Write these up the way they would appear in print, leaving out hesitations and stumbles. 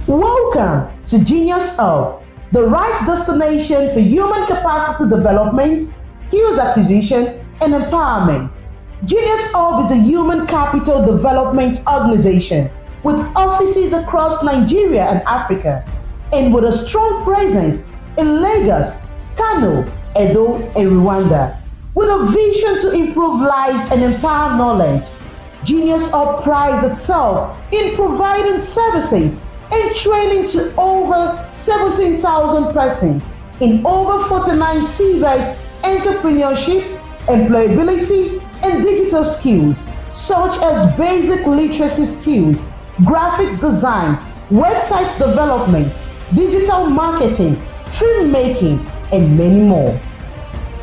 Welcome to Genius Hub, the right destination for human capacity development, skills acquisition, and empowerment. Genius Hub is a human capital development organization with offices across Nigeria and Africa, and with a strong presence in Lagos, Kano, Edo, and Rwanda. With a vision to improve lives and empower knowledge, Genius Hub prides itself in providing services and training to over 17,000 persons in over 49 TVET entrepreneurship, employability, and digital skills such as basic literacy skills, graphics design, website development, digital marketing, filmmaking, and many more.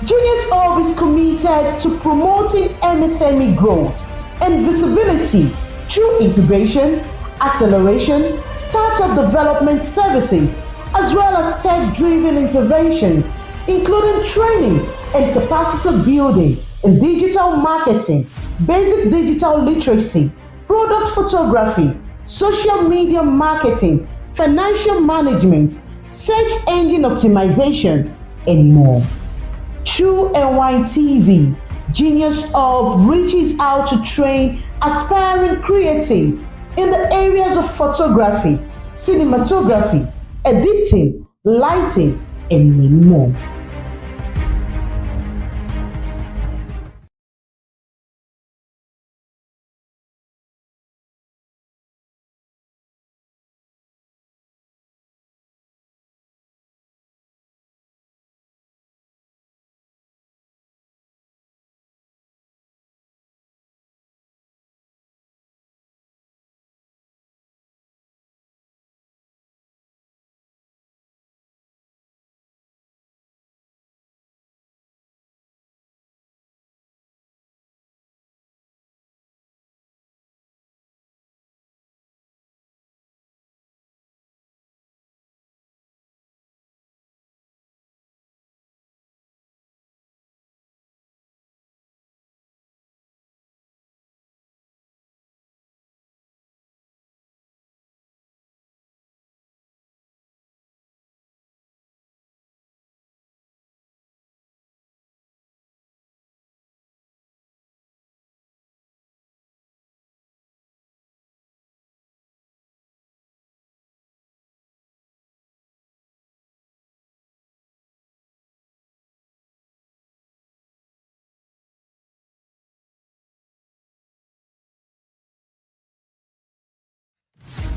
Genius Hub is committed to promoting MSME growth and visibility through incubation, acceleration, startup development services, as well as tech-driven interventions, including training and capacity building in digital marketing, basic digital literacy, product photography, social media marketing, financial management, search engine optimization, and more. Through NYTV, Genius Hub reaches out to train aspiring creatives in the areas of photography, cinematography, editing, lighting, and many more.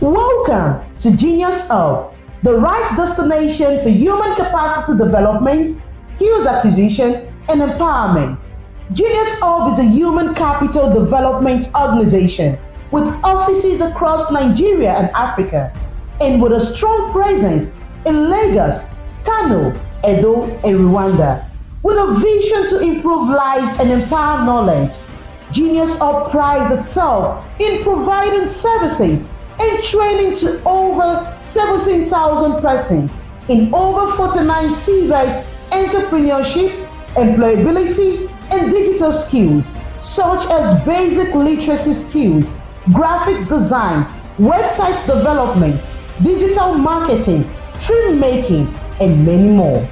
Welcome to Genius Hub, the right destination for human capacity development, skills acquisition, and empowerment. Genius Hub is a human capital development organization with offices across Nigeria and Africa, and with a strong presence in Lagos, Kano, Edo, and Rwanda. With a vision to improve lives and empower knowledge, Genius Hub prides itself in providing services and training to over 17,000 persons in over 49 TVET entrepreneurship, employability, and digital skills such as basic literacy skills, graphics design, website development, digital marketing, filmmaking, and many more.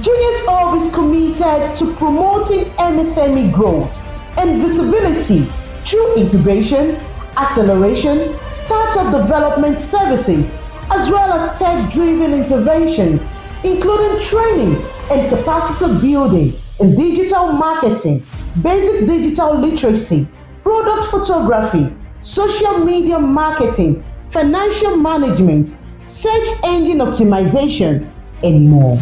Genius Hub is committed to promoting MSME growth and visibility through incubation, acceleration, startup development services, as well as tech-driven interventions, including training and capacity building in digital marketing, basic digital literacy, product photography, social media marketing, financial management, search engine optimization, and more.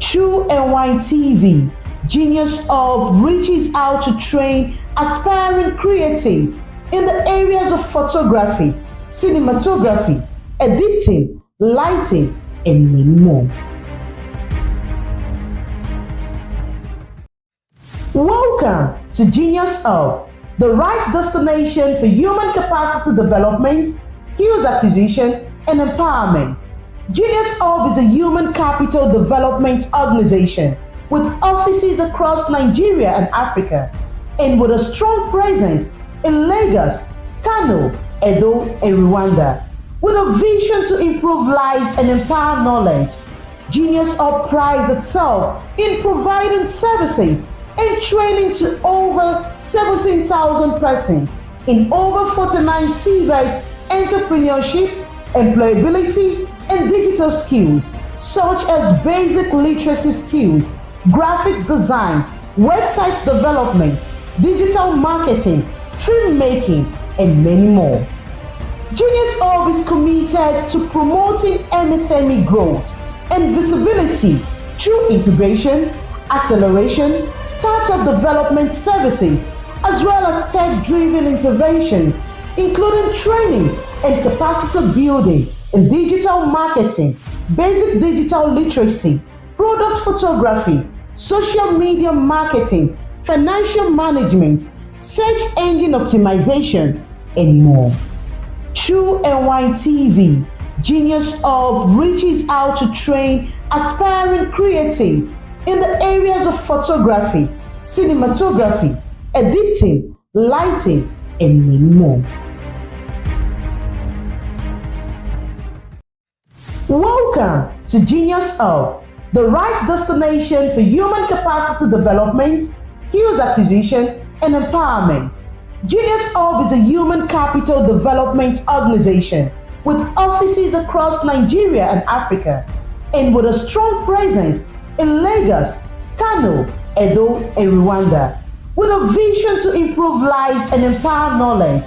Through NYTV, Genius Hub reaches out to train aspiring creatives in the areas of photography, cinematography, editing, lighting, and many more. Welcome to Genius Hub, the right destination for human capacity development, skills acquisition, and empowerment. Genius Hub is a human capital development organization with offices across Nigeria and Africa, and with a strong presence in Lagos, Kano, Edo, and Rwanda. With a vision to improve lives and empower knowledge, Genius Hub prides itself in providing services and training to over 17,000 persons in over 49 TVET entrepreneurship, employability, and digital skills such as basic literacy skills, graphics design, website development, digital marketing, filmmaking, and many more. Genius Hub is committed to promoting MSME growth and visibility through incubation, acceleration, startup development services, as well as tech-driven interventions, including training and capacity building in digital marketing, basic digital literacy, product photography, social media marketing, financial management, search engine optimization, and more. Through NYTV, Genius Hub reaches out to train aspiring creatives in the areas of photography, cinematography, editing, lighting, and many more. Welcome to Genius Hub, the right destination for human capacity development, skills acquisition, and empowerment. Genius Hub is a human capital development organization with offices across Nigeria and Africa, and with a strong presence in Lagos, Kano, Edo, and Rwanda. With a vision to improve lives and empower knowledge,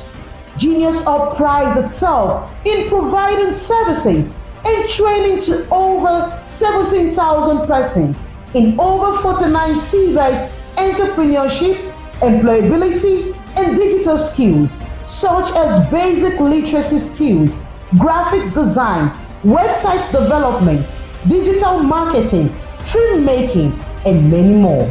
Genius Hub prides itself in providing services and training to over 17,000 persons in over 49 TVET entrepreneurship, employability, and digital skills such as basic literacy skills, graphics design, website development, digital marketing, filmmaking, and many more.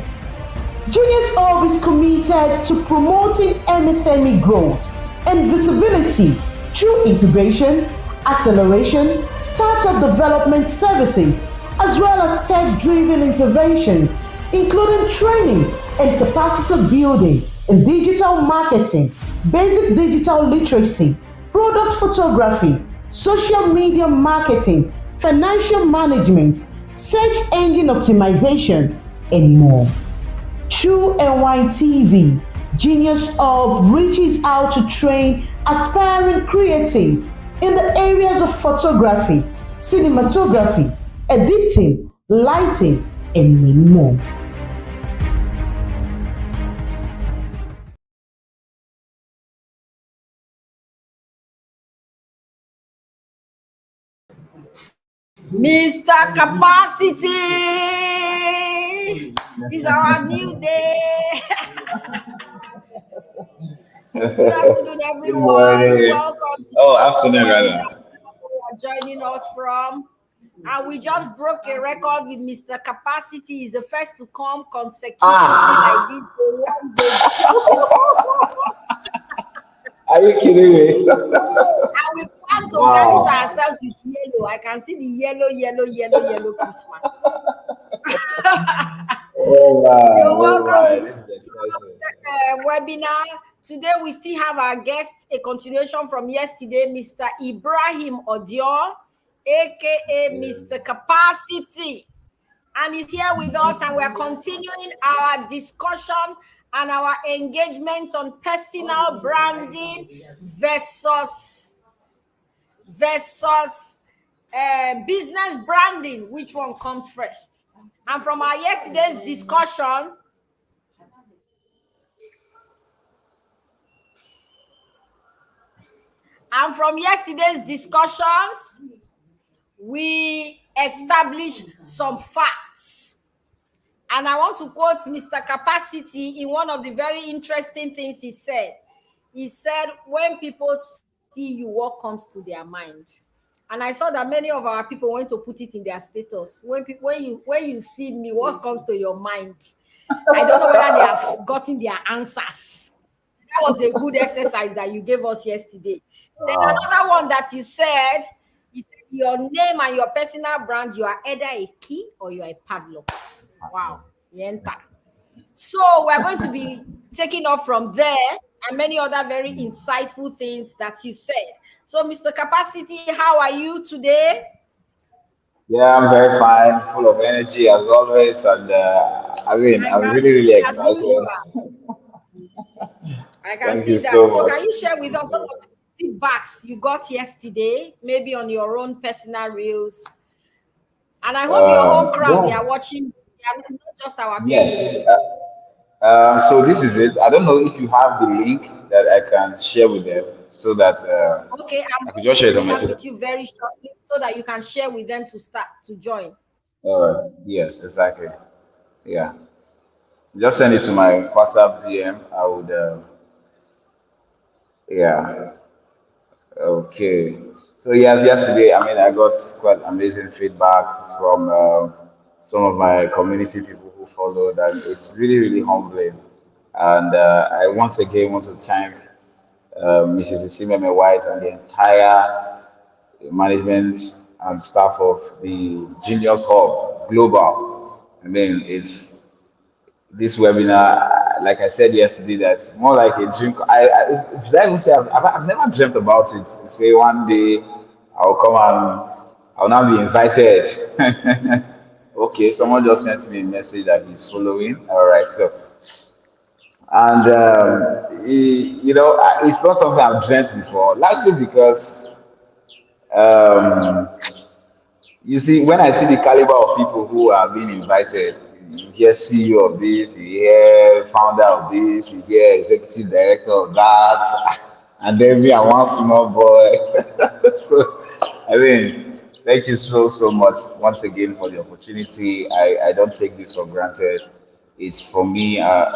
Genius Hub is committed to promoting MSME growth and visibility through incubation, acceleration, startup development services, as well as tech-driven interventions, including training and capacity building in digital marketing, basic digital literacy, product photography, social media marketing, financial management, search engine optimization, and more. Through NYTV, Genius Hub reaches out to train aspiring creatives in the areas of photography, cinematography, editing, lighting, and many more. Mr. Capacity is our new day. Good afternoon, everyone. Welcome to afternoon, rather. Joining us from. And we just broke a record with Mr. Capacity. He's the first to come consecutively like this. Are you kidding me? And we plan to garnish ourselves with yellow. I can see the yellow Christmas. You're welcome to the webinar. Today we still have our guest, a continuation from yesterday, Mr. Ibrahim Odior, aka Mr. Capacity. And he's here with us, and we're continuing our discussion and our engagement on personal branding versus business branding. Which one comes first? And from our yesterday's discussion, we established some facts. And I want to quote Mr. Capacity in one of the very interesting things he said. He said, when people see you, what comes to their mind? And I saw that many of our people went to put it in their status. When you see me, what comes to your mind? I don't know whether they have gotten their answers. That was a good exercise that you gave us yesterday. Then another one that you said, your name and your personal brand, you are either a key or you are a padlock. Wow. So we're going to be taking off from there and many other very insightful things that you said. So, Mr. Capacity, how are you today? Yeah, I'm very fine, full of energy as always, and I I'm can really, see really as usual. excited. I can Thank you see that. so So, much. can you share with us some of the feedbacks you got yesterday, maybe on your own personal reels? And I hope your home crowd they Yeah, are watching. They are not just our yes. people. So this is it. I don't know if you have the link that I can share with them so that Okay, I'm I could going to just share it on share my that phone. with you very shortly so that you can share with them to start to join. All right. Yes, exactly. Yeah. Just send it to my WhatsApp DM. I would. Yeah. Okay. So yes, yesterday, I got quite amazing feedback from some of my community people who followed, and it's really, really humbling. And I once again want to thank Mrs. Isimeme White and the entire management and staff of the Genius Hub Global. It's this webinar, like I said yesterday, that's more like a dream. Did I even say I've never dreamt about it. Say one day I'll come and I'll now be invited. Okay, someone just sent me a message that he's following. All right, so and it's not something I've dreamt before. Largely because um, you see, when I see the caliber of people who are being invited, you hear CEO of this, you hear founder of this, you hear executive director of that, and then me and one small boy. So, thank you so, so much once again for the opportunity. I don't take this for granted. It's for me a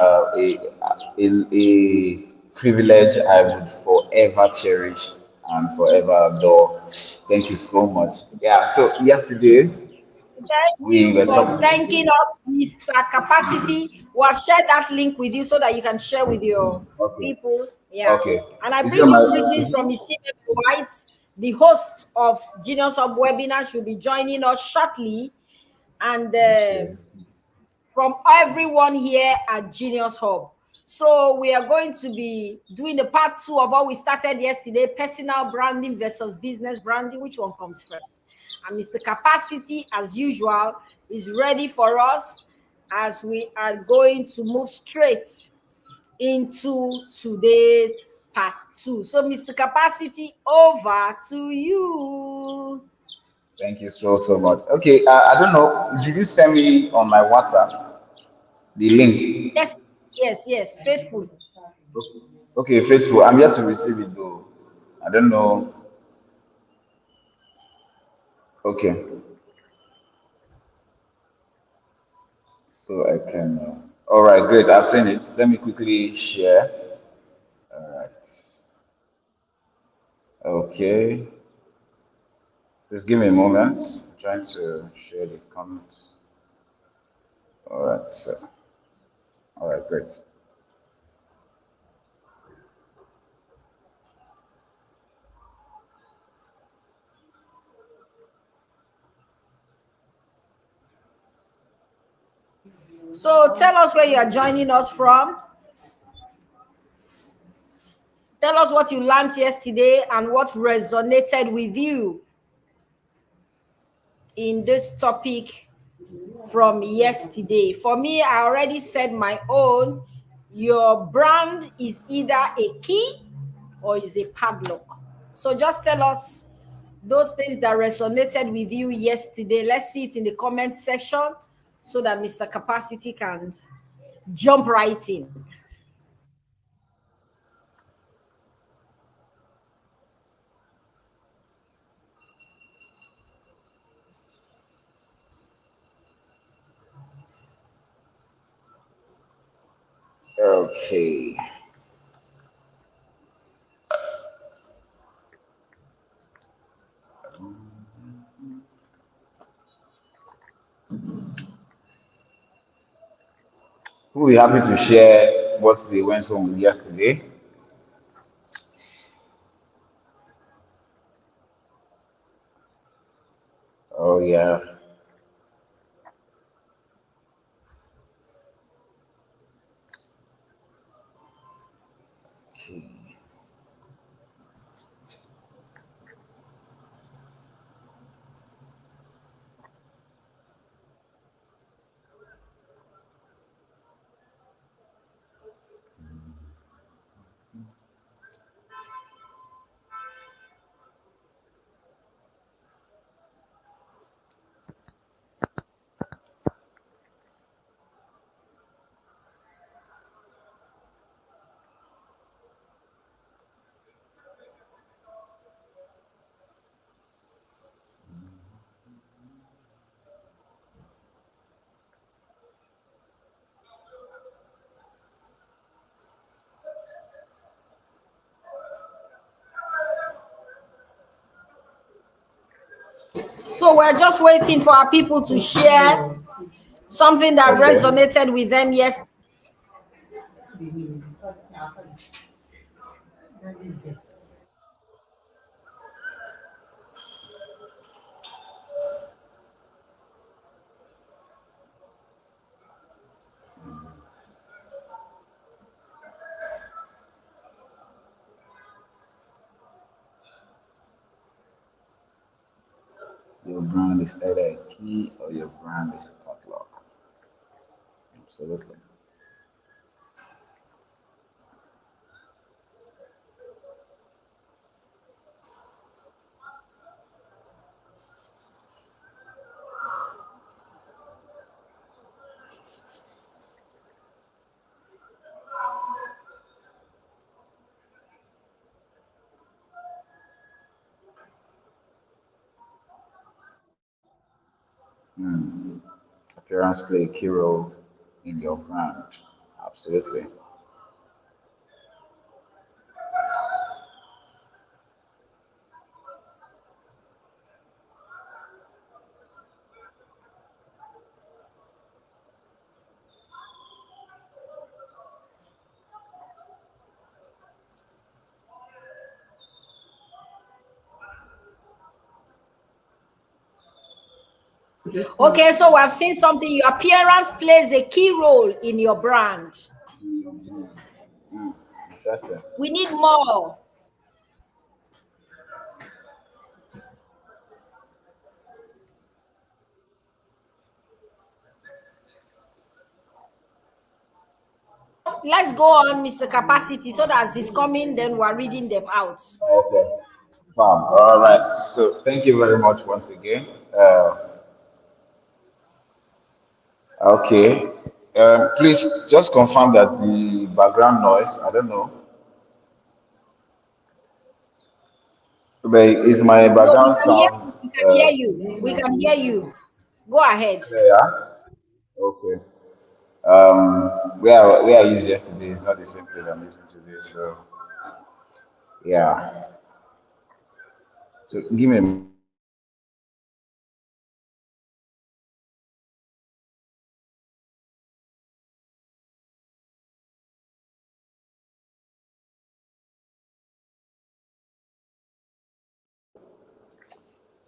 privilege I would forever cherish and forever adore. Thank you so much. Yeah, so yesterday Thank we you were for talking. thanking us, Mr. Capacity. We have shared that link with you so that you can share with your Okay, people. Yeah. okay. And I Is it bring on you my? greetings from Isime White, the host of Genius Hub webinar. She'll be joining us shortly. And Okay. from everyone here at Genius Hub. So we are going to be doing the part two of what we started yesterday, personal branding versus business branding. Which one comes first? And Mr. Capacity, as usual, is ready for us as we are going to move straight into today's part two. So, Mr. Capacity, over to you. Thank you so so much. Okay, I don't know. Did you send me on my WhatsApp the link? Yes, yes, faithful. Okay, faithful. I'm yet to receive it though. I don't know. Okay, so I can. All right, great. I've seen it. Let me quickly share. All right. Okay. Just give me a moment. I'm trying to share the comment. All right. So, all right, great. So tell us where you are joining us from. Tell us what you learned yesterday and what resonated with you in this topic from yesterday. For me, I already said my own. Your brand is either a key or is a padlock. So just tell us those things that resonated with you yesterday. Let's see it in the comment section so that Mr. Capacity can jump right in. Okay. We'll be happy to share what they went home with yesterday. Oh yeah. Okay. So we're just waiting for our people to share something that resonated with them yesterday. Your brand is either a key or your brand is a padlock. Absolutely. Hmm. Appearance play a key role in your brand. Absolutely. Okay, so we have seen something. Your appearance plays a key role in your brand. Interesting. We need more. Let's go on, Mr. Capacity, so that as it's coming, then we're reading them out. Okay. All right. So thank you very much once again. Okay. Please just confirm that the background noise, I don't know, but is my No, we background can hear sound you. We can hear you. We can hear you. Go ahead. clear? Okay. Where I used yesterday is not the same place I'm using today. So yeah. So give me a.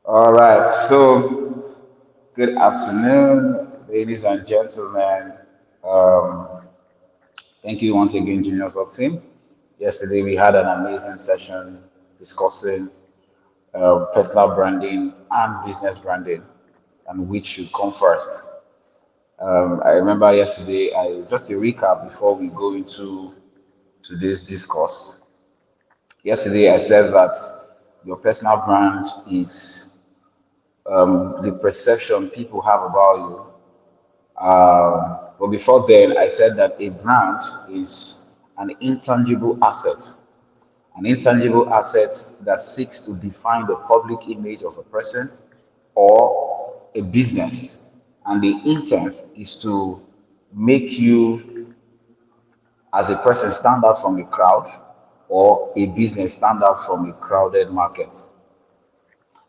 All right. So good afternoon, ladies and gentlemen. Um, Thank you once again, Junior Club team. Yesterday we had an amazing session discussing personal branding and business branding and which should come first. I remember yesterday, just a recap before we go into today's discourse. Yesterday I said that your personal brand is the perception people have about you. But before then, I said that a brand is an intangible asset, an intangible asset that seeks to define the public image of a person or a business. And the intent is to make you, as a person, stand out from a crowd or a business stand out from a crowded market.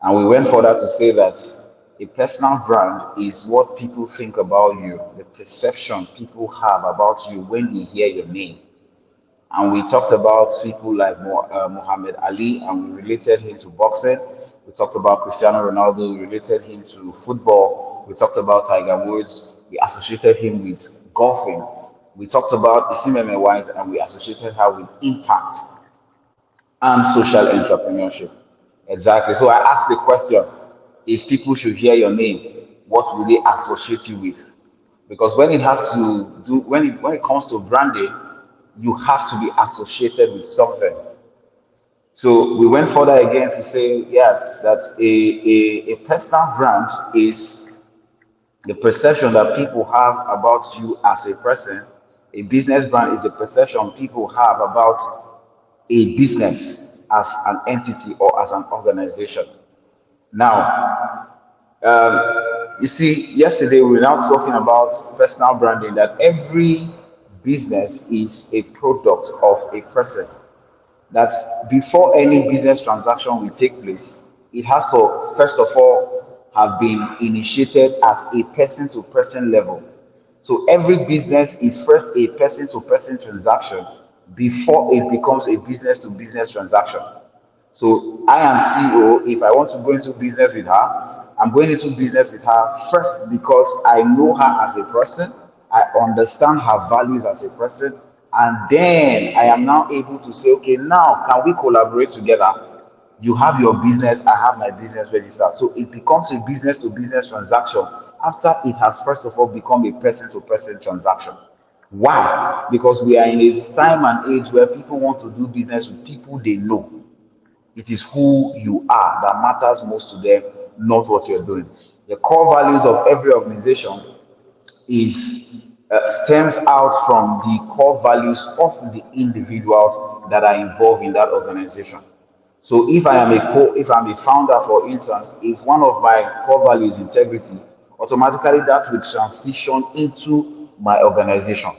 And we went further to say that a personal brand is what people think about you, the perception people have about you when they hear your name. And we talked about people like Muhammad Ali, and we related him to boxing. We talked about Cristiano Ronaldo, we related him to football. We talked about Tiger Woods, we associated him with golfing. We talked about Isimeme Wise, and we associated her with impact and social entrepreneurship. Exactly. So I asked the question, if people should hear your name, what will they associate you with? Because when it has to do when it comes to branding, you have to be associated with something. So we went further again to say yes, that a personal brand is the perception that people have about you as a person. A business brand is the perception people have about a business as an entity or as an organization. Now, you see, yesterday we were now talking about personal branding, that every business is a product of a person. That before any business transaction will take place, it has to, first of all, have been initiated at a person to person level. So every business is first a person to person transaction before it becomes a business to business transaction. So I am CEO. If I want to go into business with her, I'm going into business with her first because I know her as a person, I understand her values as a person, and then I am now able to say, okay, now can we collaborate together? You have your business, I have my business register. So it becomes a business to business transaction after it has first of all become a person to person transaction. Why? Because we are in a time and age where people want to do business with people they know. It is who you are that matters most to them, not what you're doing. The core values of every organization is stems out from the core values of the individuals that are involved in that organization. So if I'm a founder, for instance, if one of my core values is integrity, automatically that will transition into my organization.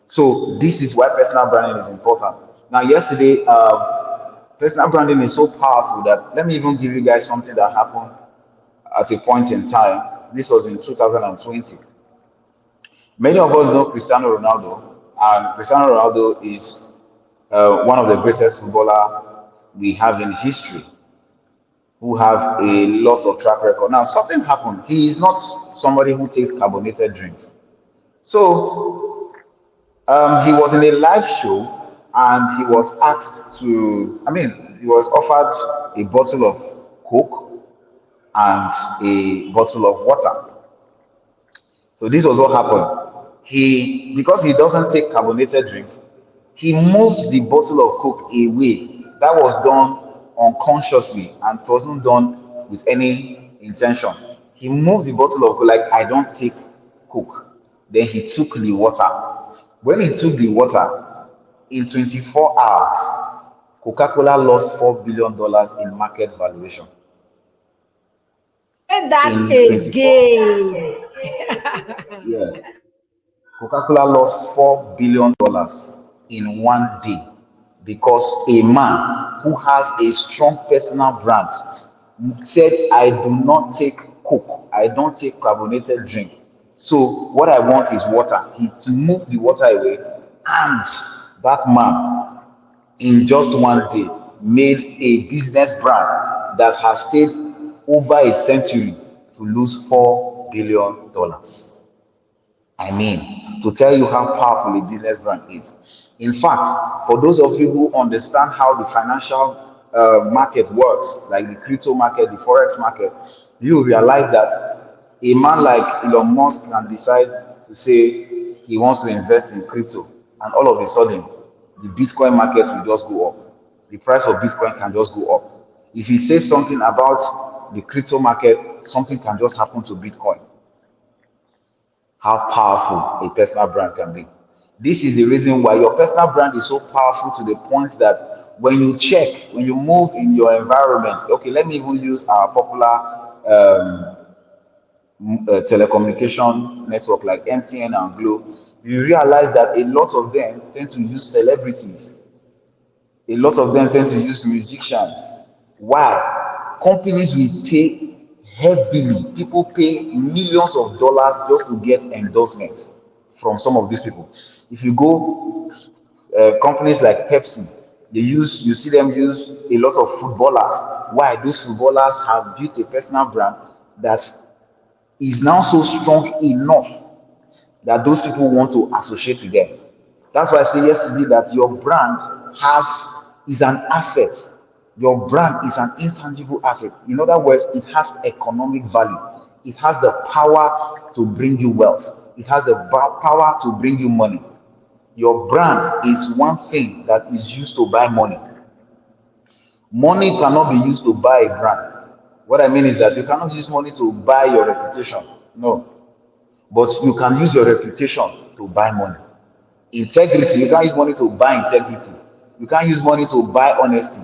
So this is why personal branding is important. Now, yesterday, personal branding is so powerful that let me even give you guys something that happened at a point in time. This was in 2020. Many of us know Cristiano Ronaldo, and Cristiano Ronaldo is one of the greatest footballer we have in history, who have a lot of track record. Now, something happened. He is not somebody who takes carbonated drinks. So he was in a live show and he was asked to, he was offered a bottle of Coke and a bottle of water. So this was what happened. Because he doesn't take carbonated drinks, he moved the bottle of Coke away. That was done unconsciously and it wasn't done with any intention. He moved the bottle of Coke like, I don't take Coke. Then he took the water. When he took the water, in 24 hours, Coca-Cola lost $4 billion in market valuation. And that's In 24, again. yeah, Coca-Cola lost $4 billion in one day because a man who has a strong personal brand said, I do not take Coke, I don't take carbonated drink. So what I want is water. He moved the water away, and that man in just one day made a business brand that has stayed over a century to lose $4 billion. I mean, to tell you how powerful a business brand is. In fact, for those of you who understand how the financial market works, like the crypto market, the forex market, you will realize that a man like Elon Musk can decide to say he wants to invest in crypto, and all of a sudden, the Bitcoin market will just go up. The price of Bitcoin can just go up. If he says something about the crypto market, something can just happen to Bitcoin. How powerful a personal brand can be. This is the reason why your personal brand is so powerful to the point that when you check, when you move in your environment, okay, let me even use our popular telecommunication network like MTN and Glo, you realize that a lot of them tend to use celebrities. A lot of them tend to use musicians. Why? Companies will pay heavily. People pay millions of dollars just to get endorsements from some of these people. If you go, companies like Pepsi, you see them use a lot of footballers. Why? Those footballers have built a personal brand that is now so strong enough that those people want to associate with them. That's why I said yesterday that your brand is an asset. Your brand is an intangible asset. In other words, it has economic value. It has the power to bring you wealth. It has the power to bring you money. Your brand is one thing that is used to buy money. Money cannot be used to buy a brand. What I mean is that you cannot use money to buy your reputation. No. But you can use your reputation to buy money. Integrity, you can't use money to buy integrity. You can't use money to buy honesty.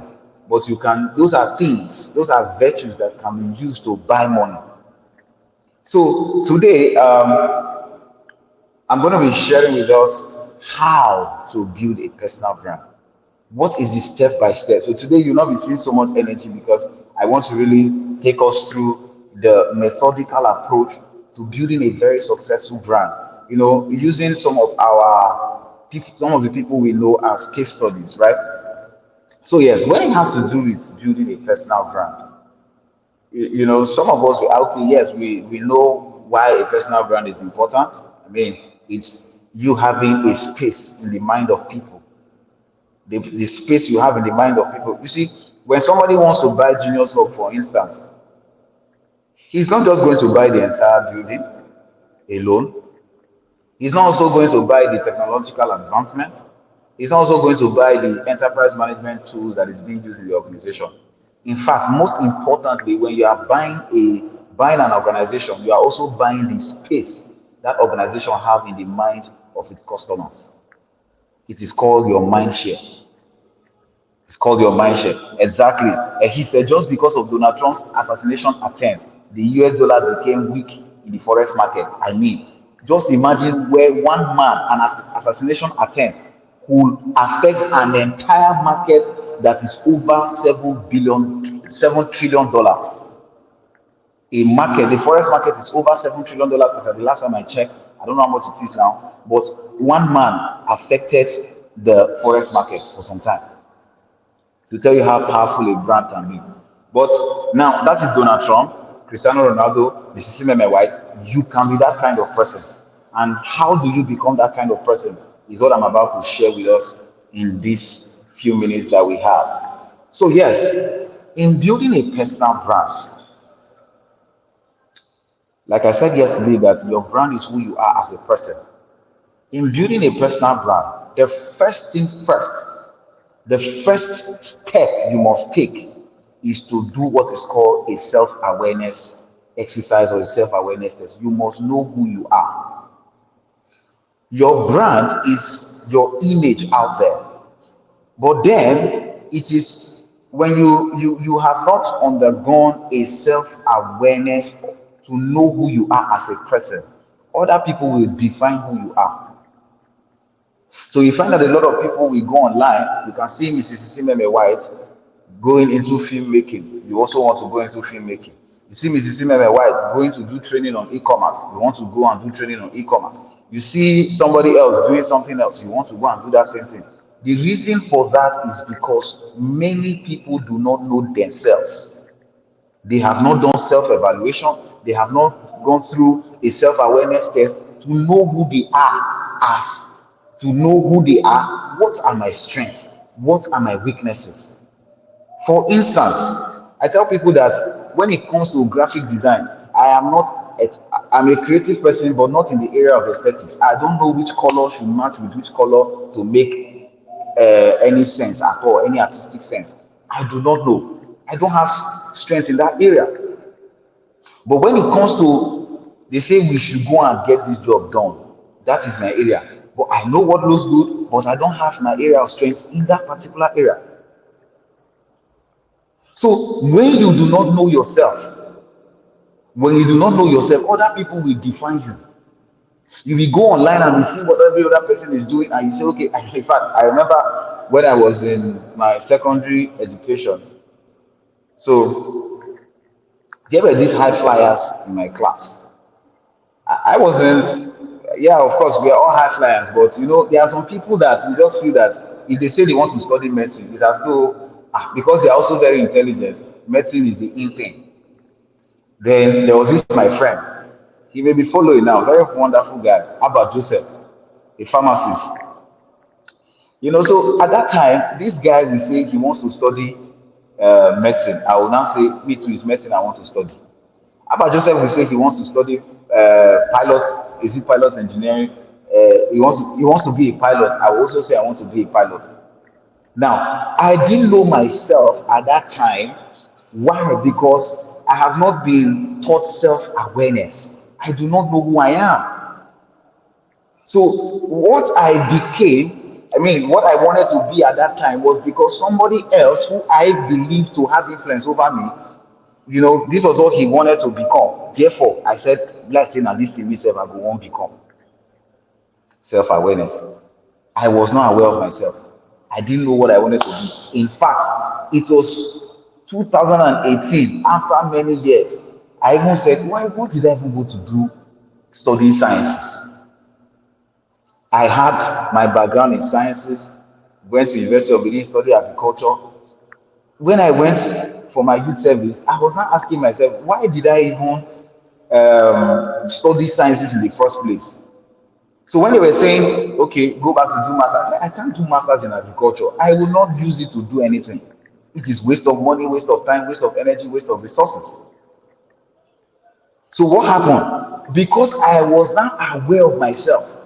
But you can, those are things, those are virtues that can be used to buy money. So today, I'm going to be sharing with us how to build a personal brand. What is the step by step? So today you'll not be seeing so much energy because I want to really take us through the methodical approach to building a very successful brand. You know, using some of our people, some of the people we know as case studies, right? So yes, when it has to do with building a personal brand, you know, some of us, okay, yes, we know why a personal brand is important. I mean, it's you having a space in the mind of people, the space you have in the mind of people. You see, when somebody wants to buy Genius Hub, for instance, he's not just going to buy the entire building alone. He's not also going to buy the technological advancements. He's not also going to buy the enterprise management tools that is being used in the organization. In fact, most importantly, when you are buying an organization, you are also buying the space that organization have in the mind of its customers. It is called your mind share. It's called your mind share. Exactly. And he said just because of Donald Trump's assassination attempt, the US dollar became weak in the forex market. I mean, just imagine where one man, an assassination attempt, could affect an entire market that is over $7 trillion. A market, the forex market is over $7 trillion. As at the last time I checked, I don't know how much it is now, but one man affected the forex market for some time, to tell you how powerful a brand can be. But now that is Donald Trump, Cristiano Ronaldo, this is Meme White. You can be that kind of person. And how do you become that kind of person is what I'm about to share with us in these few minutes that we have. So yes, in building a personal brand, like I said yesterday, that your brand is who you are as a person. In building a personal brand, the first thing first, the first step you must take is to do what is called a self-awareness exercise or a self-awareness test. You must know who you are. Your brand is your image out there. But then it is when you have not undergone a self-awareness to know who you are as a person, other people will define who you are. So you find that a lot of people will go online. You can see Mrs. Meme White going into filmmaking. You also want to go into filmmaking. You see Mrs. Meme White going to do training on e-commerce. You want to go and do training on e-commerce. You see somebody else doing something else. You want to go and do that same thing. The reason for that is because many people do not know themselves. They have not done self-evaluation. They have not gone through a self-awareness test to know who they are to know who they are. What are my strengths? What are my weaknesses? For instance, I tell people that when it comes to graphic design, I'm a creative person, but not in the area of aesthetics. I don't know which color should match with which color to make any sense at all, any artistic sense. I do not know. I don't have strength in that area. But when it comes to, they say we should go and get this job done, that is my area. But I know what looks good, but I don't have my area of strength in that particular area. So when you do not know yourself, other people will define you. You will go online and you see what every other person is doing, and you say, okay, in fact, I remember when I was in my secondary education. So there were these high flyers in my class. I wasn't, yeah, of course, we are all high flyers, but you know, there are some people that you just feel that if they say they want to study medicine, it's as though, because they are also very intelligent, medicine is the in thing. Then there was this my friend. He may be following now, very wonderful guy, Abba Joseph, a pharmacist. You know, so at that time, this guy will say he wants to study medicine. I will now say, me too, is medicine I want to study. Abba Joseph will say he wants to study pilot, is it pilot engineering? He wants to be a pilot. I will also say I want to be a pilot. Now, I didn't know myself at that time. Why? Because I have not been taught self-awareness. I do not know who I am. So what what I wanted to be at that time was because somebody else who I believed to have influence over me, you know, this was what he wanted to become. Therefore, I said, let's say now this thing myself I go won't become. Self-awareness. I was not aware of myself. I didn't know what I wanted to be. In fact, it was 2018, after many years, I even said, why, what did I even go to do studying sciences? I had my background in sciences, went to University of Benin, studied agriculture. When I went for my youth service, I was not asking myself, why did I even study sciences in the first place? So when they were saying, okay, go back to do masters, I said, I can't do masters in agriculture. I will not use it to do anything. It is waste of money, waste of time, waste of energy, waste of resources. So what happened? Because I was not aware of myself.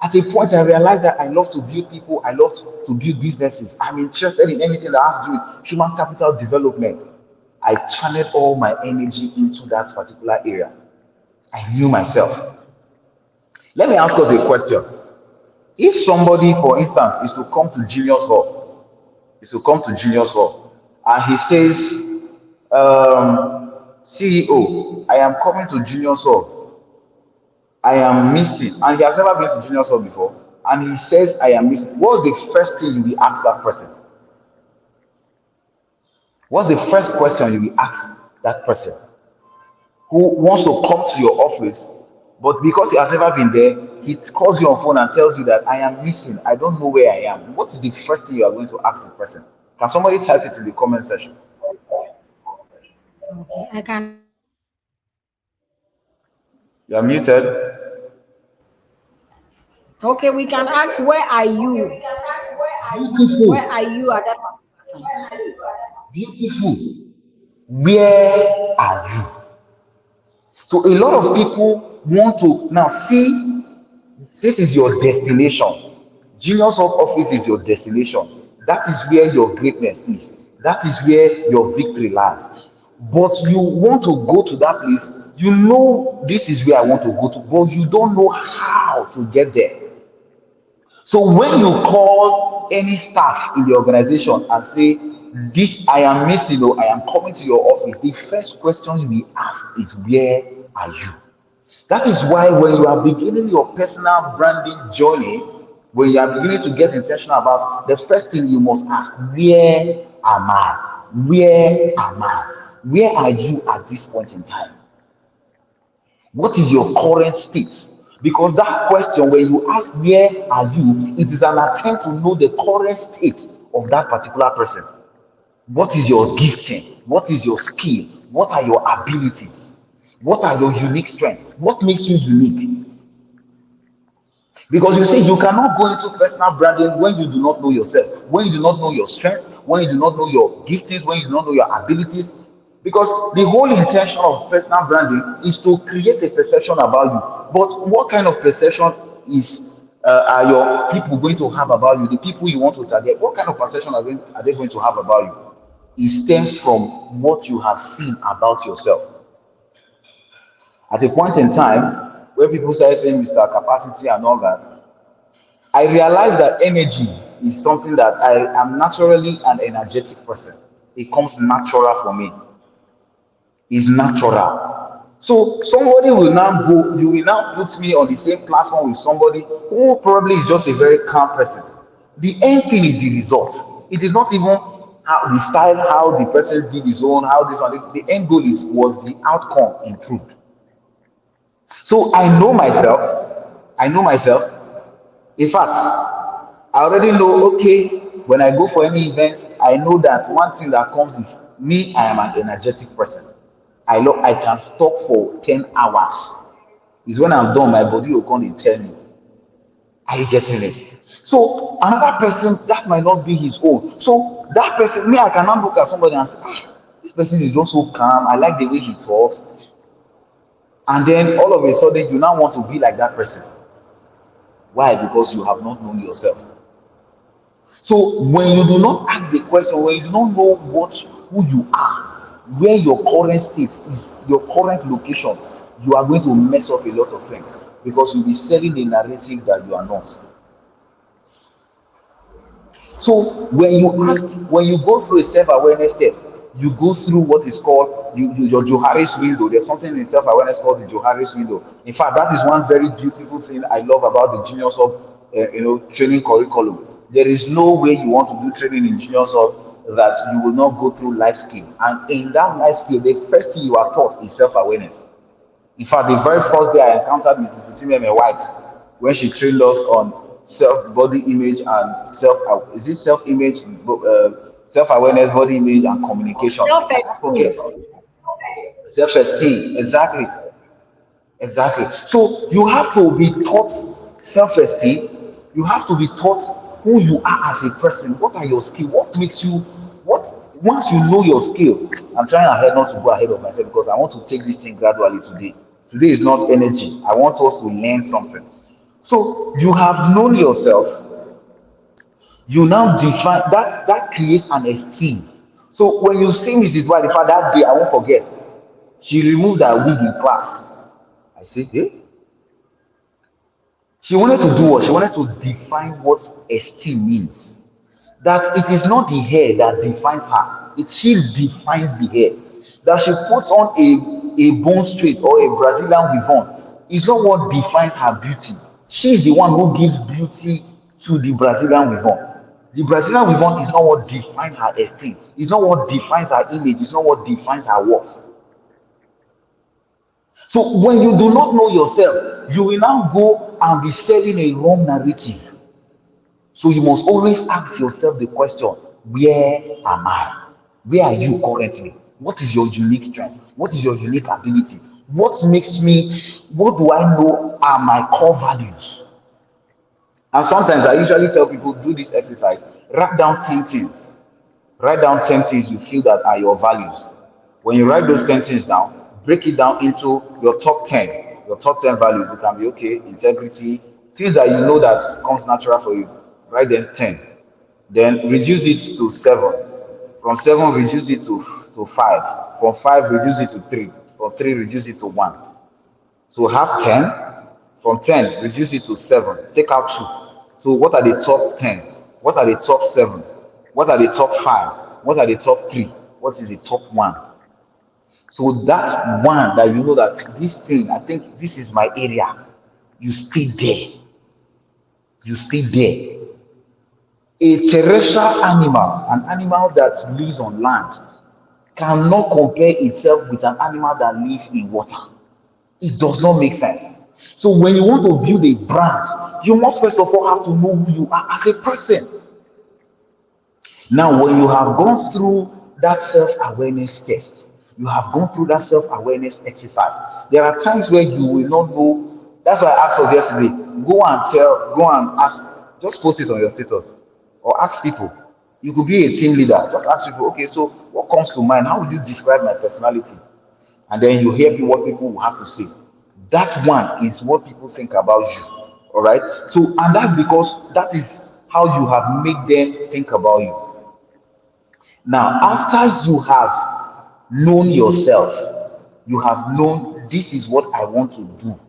At a point, I realized that I love to build people, I love to build businesses. I'm interested in anything that has to do with human capital development. I channeled all my energy into that particular area. I knew myself. Let me ask us a question. If somebody, for instance, is to come to Genius Hall, and he says, CEO, I am coming to Genius Hall. I am missing, and he has never been to Genius Hall before, and he says, I am missing. What's the first thing you will ask that person? What's the first question you will ask that person who wants to come to your office, but because he has never been there, he calls you on phone and tells you that I am missing, I don't know where I am. What is the first thing you are going to ask the person? Can somebody type it in the comment section? Okay, I can. You are muted. Okay, we can ask, where are you? Beautiful. Where are you at that particular time? Beautiful. Where are you? So a lot of people want to now see, this is your destination. Genius of office is your destination. That is where your greatness is. That is where your victory lies. But you want to go to that place, you know this is where I want to go to, but you don't know how to get there. So when you call any staff in the organization and say, this I am missing, or I am coming to your office, the first question you will ask is, where are you? That is why when you are beginning your personal branding journey, when you are beginning to get intentional about, the first thing you must ask, where am I? Where am I? Where are you at this point in time? What is your current state? Because that question, when you ask where are you, it is an attempt to know the current state of that particular person. What is your gifting? What is your skill? What are your abilities? What are your unique strengths? What makes you unique? Because you say you cannot go into personal branding when you do not know yourself, when you do not know your strengths, when you do not know your giftings, when you do not know your abilities. Because the whole intention of personal branding is to create a perception about you. But what kind of perception are your people going to have about you? The people you want to target, what kind of perception are they going to have about you? It stems from what you have seen about yourself. At a point in time, where people started saying Mr. Capacity and all that, I realized that energy is something that I am naturally an energetic person. It comes natural for me. It's natural. So somebody will now go, you will now put me on the same platform with somebody who probably is just a very calm person. The end thing is the result. It is not even how the style, how the person did his own, how this one. The end goal was the outcome improved. So I know myself. In fact, I already know, okay, when I go for any event, I know that one thing that comes is me, I am an energetic person. I can stop for 10 hours. Is when I'm done, my body will come and tell me, are you getting it? So another person, that might not be his own. So that person, me, I cannot look at somebody and say, this person is just so calm. I like the way he talks. And then all of a sudden, you now want to be like that person. Why? Because you have not known yourself. So when you do not ask the question, when you do not know who you are, where your current state is, your current location, you are going to mess up a lot of things because you'll be selling a narrative that you are not. So when you go through a self-awareness test, you go through what is called your Johari's window. There's something in self-awareness called the Johari's window. In fact, that is one very beautiful thing I love about the Genius Hub, training curriculum. There is no way you want to do training in Genius Hub that you will not go through life skill. And in that life skill, the first thing you are taught is self-awareness. In fact, the very first day I encountered Mrs. Cecilia White, when she trained us on self-body image and self-image, self-awareness, body image, and communication. I can't Self-esteem. forget. Self-esteem, exactly. Exactly. So you have to be taught self-esteem. You have to be taught who you are as a person. What are your skills? What makes you what once you know your skill? I'm trying ahead not to go ahead of myself because I want to take this thing gradually today. Today is not energy. I want us to learn something. So you have known yourself. You now define that creates an esteem. So when you see Mrs. White, in fact, that day I won't forget. She removed her wig in class. I said, hey. She wanted to do what? She wanted to define what esteem means. That it is not the hair that defines her, it's she defines the hair. That she puts on a bone straight or a Brazilian weave is not what defines her beauty. She is the one who gives beauty to the Brazilian weave. The Brazilian weave is not what defines her esteem, it's not what defines her image, it's not what defines her worth. So when you do not know yourself, you will now go and be selling a wrong narrative. So you must always ask yourself the question, where am I? Where are you currently? What is your unique strength? What is your unique ability? What do I know are my core values? And sometimes I usually tell people, do this exercise. Write down 10 things. Write down 10 things you feel that are your values. When you write those 10 things down, break it down into your top 10. Your top 10 values. It can be okay, integrity, things that you know that comes natural for you. Write them 10. Then reduce it to 7. From 7, reduce it to 5. From 5, reduce it to 3. From 3, reduce it to 1. So have 10. From 10, reduce it to 7. Take out 2. So what are the top 10? What are the top 7? What are the top 5? What are the top 3? What is the top 1? So that one that you know that this thing, I think this is my area. You stay there. You stay there. A terrestrial animal, an animal that lives on land, cannot compare itself with an animal that lives in water. It does not make sense. So when you want to build a brand, you must first of all have to know who you are as a person. Now, when you have gone through that self-awareness test, you have gone through that self-awareness exercise, there are times where you will not know. That's why I asked us yesterday, go and ask, just post it on your status or ask people. You could be a team leader, just ask people, okay, so what comes to mind? How would you describe my personality? And then you hear what people will have to say. That one is what people think about you. All right. So, and that's because that is how you have made them think about you. Now, after you have known yourself, you have known this is what I want to do,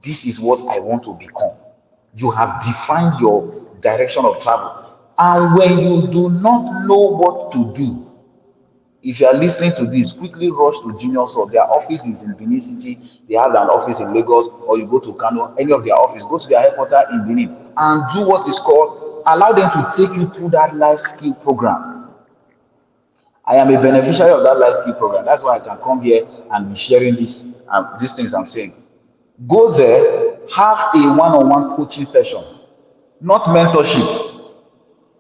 this is what I want to become. You have defined your direction of travel. And when you do not know what to do, if you are listening to this, quickly rush to Genius Hub. Their office is in Benin City. They have an office in Lagos, or you go to Kano, any of their office, go to their headquarters in Benin and do what is called, allow them to take you through that life skill program. I am a beneficiary of that life skill program. That's why I can come here and be sharing these things I'm saying. Go there, have a one-on-one coaching session, not mentorship.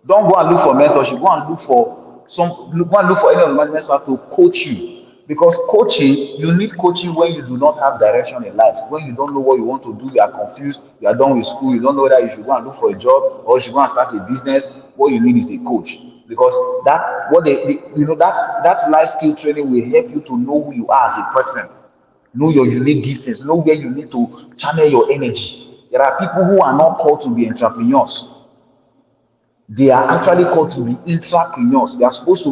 Don't go and look for mentorship. Go and look for any of the management staff to coach you. Because coaching, you need coaching when you do not have direction in life. When you don't know what you want to do, you are confused, you are done with school, you don't know whether you should go and look for a job or you should go and start a business. What you need is a coach. Because that life skill training will help you to know who you are as a person, know your unique giftings, know where you need to channel your energy. There are people who are not called to be entrepreneurs. They are actually called to be intrapreneurs. They are supposed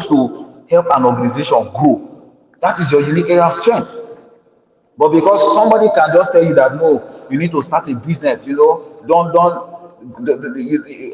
to help an organization grow. That is your unique area of strength. But because somebody can just tell you that no, you need to start a business,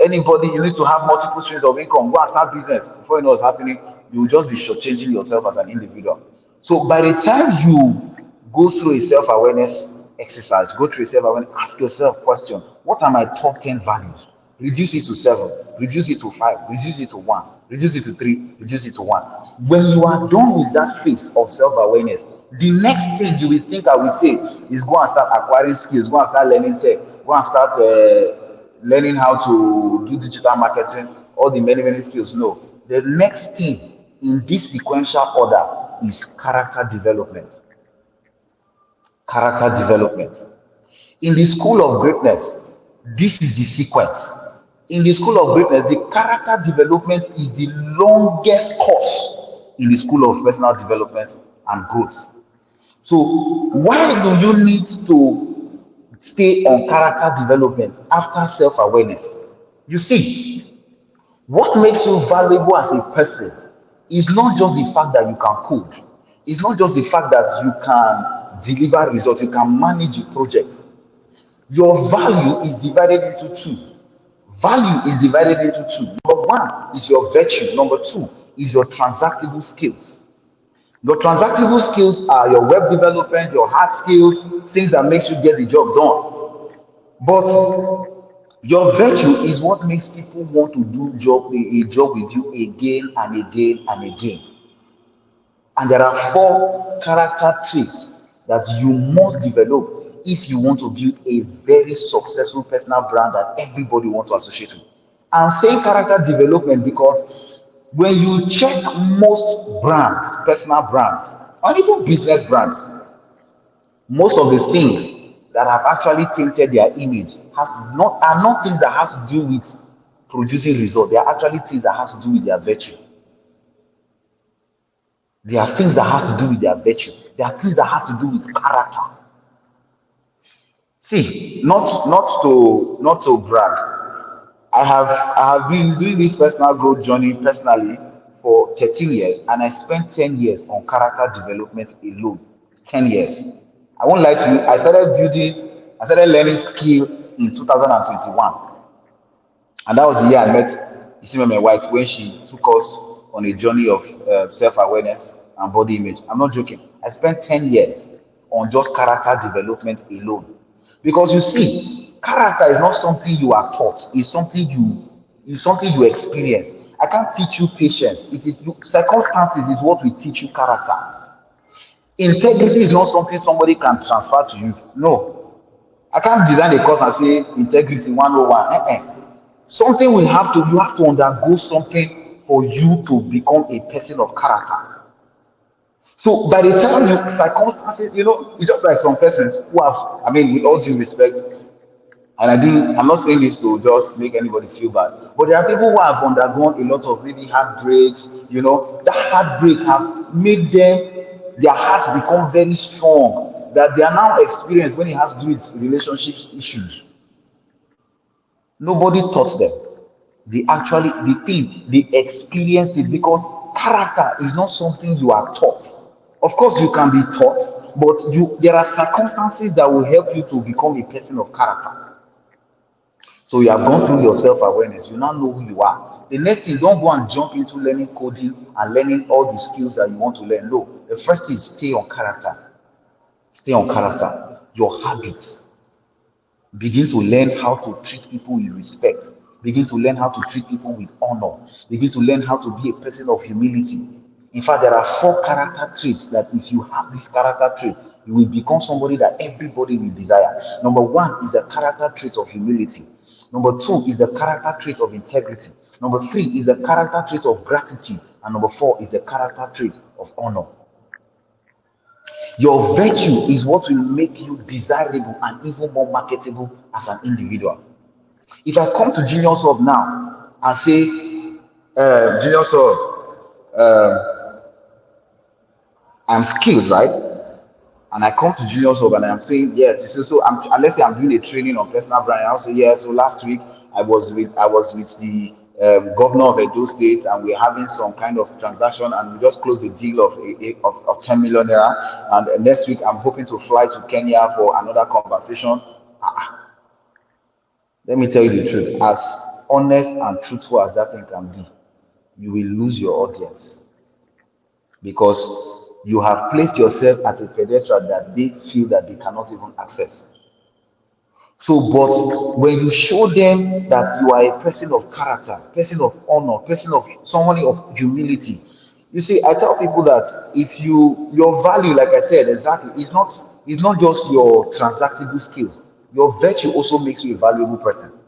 anybody, you need to have multiple streams of income, go and start business. Before you know what's happening, you will just be shortchanging yourself as an individual. So by the time you go through a self-awareness exercise, go through a self-awareness, ask yourself question, what are my top 10 values? reduce it to 7, reduce it to 5, reduce it to 1, reduce it to 3, reduce it to 1. When you are done with that phase of self-awareness, the next thing you will think I will say is go and start acquiring skills, go and start learning tech, go and start learning how to do digital marketing, all the many, many skills. No. The next thing in this sequential order is character development. Character development. In the school of greatness, this is the sequence. In the school of greatness, the character development is the longest course in the school of personal development and growth. So, why do you need to stay on character development after self awareness? You see, what makes you valuable as a person is not just the fact that you can code, it's not just the fact that you can deliver results, you can manage your project. Your value is divided into two. Value is divided into two. Number one is your virtue. Number two is your transactable skills. Your transactable skills are your web development, your hard skills, things that makes you get the job done. But your virtue is what makes people want to do a job with you again and again and again. And there are 4 character traits that you must develop if you want to build a very successful personal brand that everybody wants to associate with. I'm saying character development because when you check most brands, personal brands, and even business brands, most of the things that have actually tainted their image are not things that has to do with producing results. They are actually things that has to do with their virtue. There are things that has to do with their virtue. There are things that has to do with character. See, not to brag. I have been doing this personal growth journey personally for 13 years, and I spent 10 years on character development alone. 10 years. I won't lie to you. I started learning skill in 2021, and that was the year I met Isime, my wife, when she took us on a journey of self-awareness and body image. I'm not joking. I spent 10 years on just character development alone. Because you see, character is not something you are taught, it's something you experience. I can't teach you patience. Circumstances is what will teach you character. Integrity is not something somebody can transfer to you. No. I can't design a course and say integrity 101. Something you have to undergo something for you to become a person of character. So by the time circumstances, it's just like some persons who have, with all due respect, and I'm not saying this to just make anybody feel bad, but there are people who have undergone a lot of maybe heartbreaks, that heartbreak have made their hearts become very strong, that they are now experienced when it has to do with relationship issues. Nobody taught them. They experienced it because character is not something you are taught. Of course, you can be taught, but there are circumstances that will help you to become a person of character. So you have gone through your self-awareness. You now know who you are. The next thing, don't go and jump into learning coding and learning all the skills that you want to learn. No, the first is stay on character. Stay on character. Your habits. Begin to learn how to treat people with respect. Begin to learn how to treat people with honor. Begin to learn how to be a person of humility. In fact, there are 4 character traits that if you have this character trait, you will become somebody that everybody will desire. Number 1 is the character trait of humility. Number 2 is the character trait of integrity. Number 3 is the character trait of gratitude. And number 4 is the character trait of honor. Your virtue is what will make you desirable and even more marketable as an individual. If I come to Genius Hub now and say, Genius Hub, I'm skilled, right? And I come to Genius Hub and I'm saying, yes, let's say I'm doing a training on personal branding. I'll say, yes, so last week I was with the governor of Edo State, and we're having some kind of transaction, and we just closed the deal of 10 million naira. And next week I'm hoping to fly to Kenya for another conversation. Let me tell you the truth. As honest and truthful as that thing can be, you will lose your audience, because you have placed yourself at a pedestal that they feel that they cannot even access. So, but when you show them that you are a person of character, person of honor, person of someone of humility, you see, I tell people that if your value, like I said, exactly, is not just your transactable skills. Your virtue also makes you a valuable person.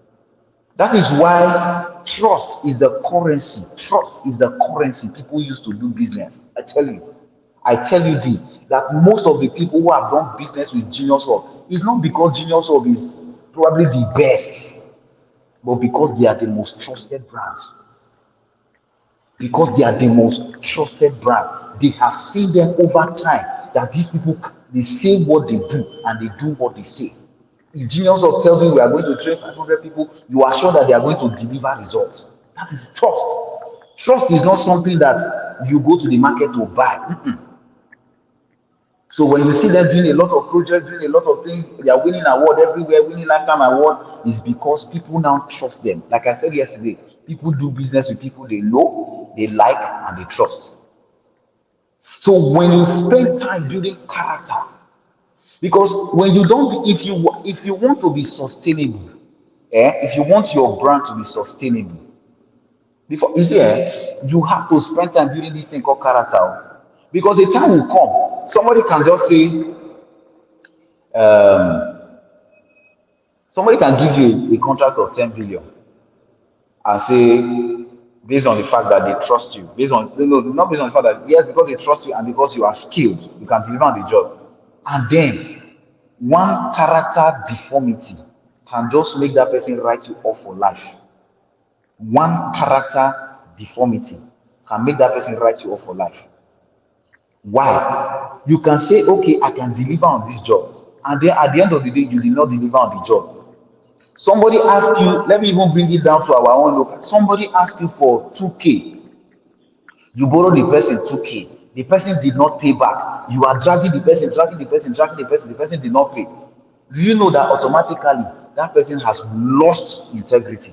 That is why trust is the currency. Trust is the currency people use to do business. I tell you this, that most of the people who have done business with Genius Hub is not because Genius Hub is probably the best, but because they are the most trusted brand. Because they are the most trusted brand. They have seen them over time that these people, they say what they do and they do what they say. If Genius Hub tells you we are going to train 500 people, you are sure that they are going to deliver results. That is trust. Trust is not something that you go to the market to buy. So when you see them doing a lot of projects, doing a lot of things, they are winning award everywhere, winning lifetime award, is because people now trust them. Like I said yesterday, people do business with people they know, they like, and they trust. So when you spend time building character, because when you don't, if you want to be sustainable, if you want your brand to be sustainable, before you see, you have to spend time building this thing called character. Because a time will come, somebody can just say, somebody can give you a contract of 10 billion and say, based on the fact that they trust you, based on no, not based on the fact that yes, because they trust you and because you are skilled, you can deliver on the job. And then one character deformity can just make that person write you off for life. One character deformity can make that person write you off for life. Why? You can say, okay, I can deliver on this job, and then at the end of the day, you did not deliver on the job. Somebody asked you, let me even bring it down to our own local. Somebody asked you for 2K. You borrow the person 2K. The person did not pay back. You are dragging the person, dragging the person, dragging the person. The person did not pay. Do you know that automatically that person has lost integrity?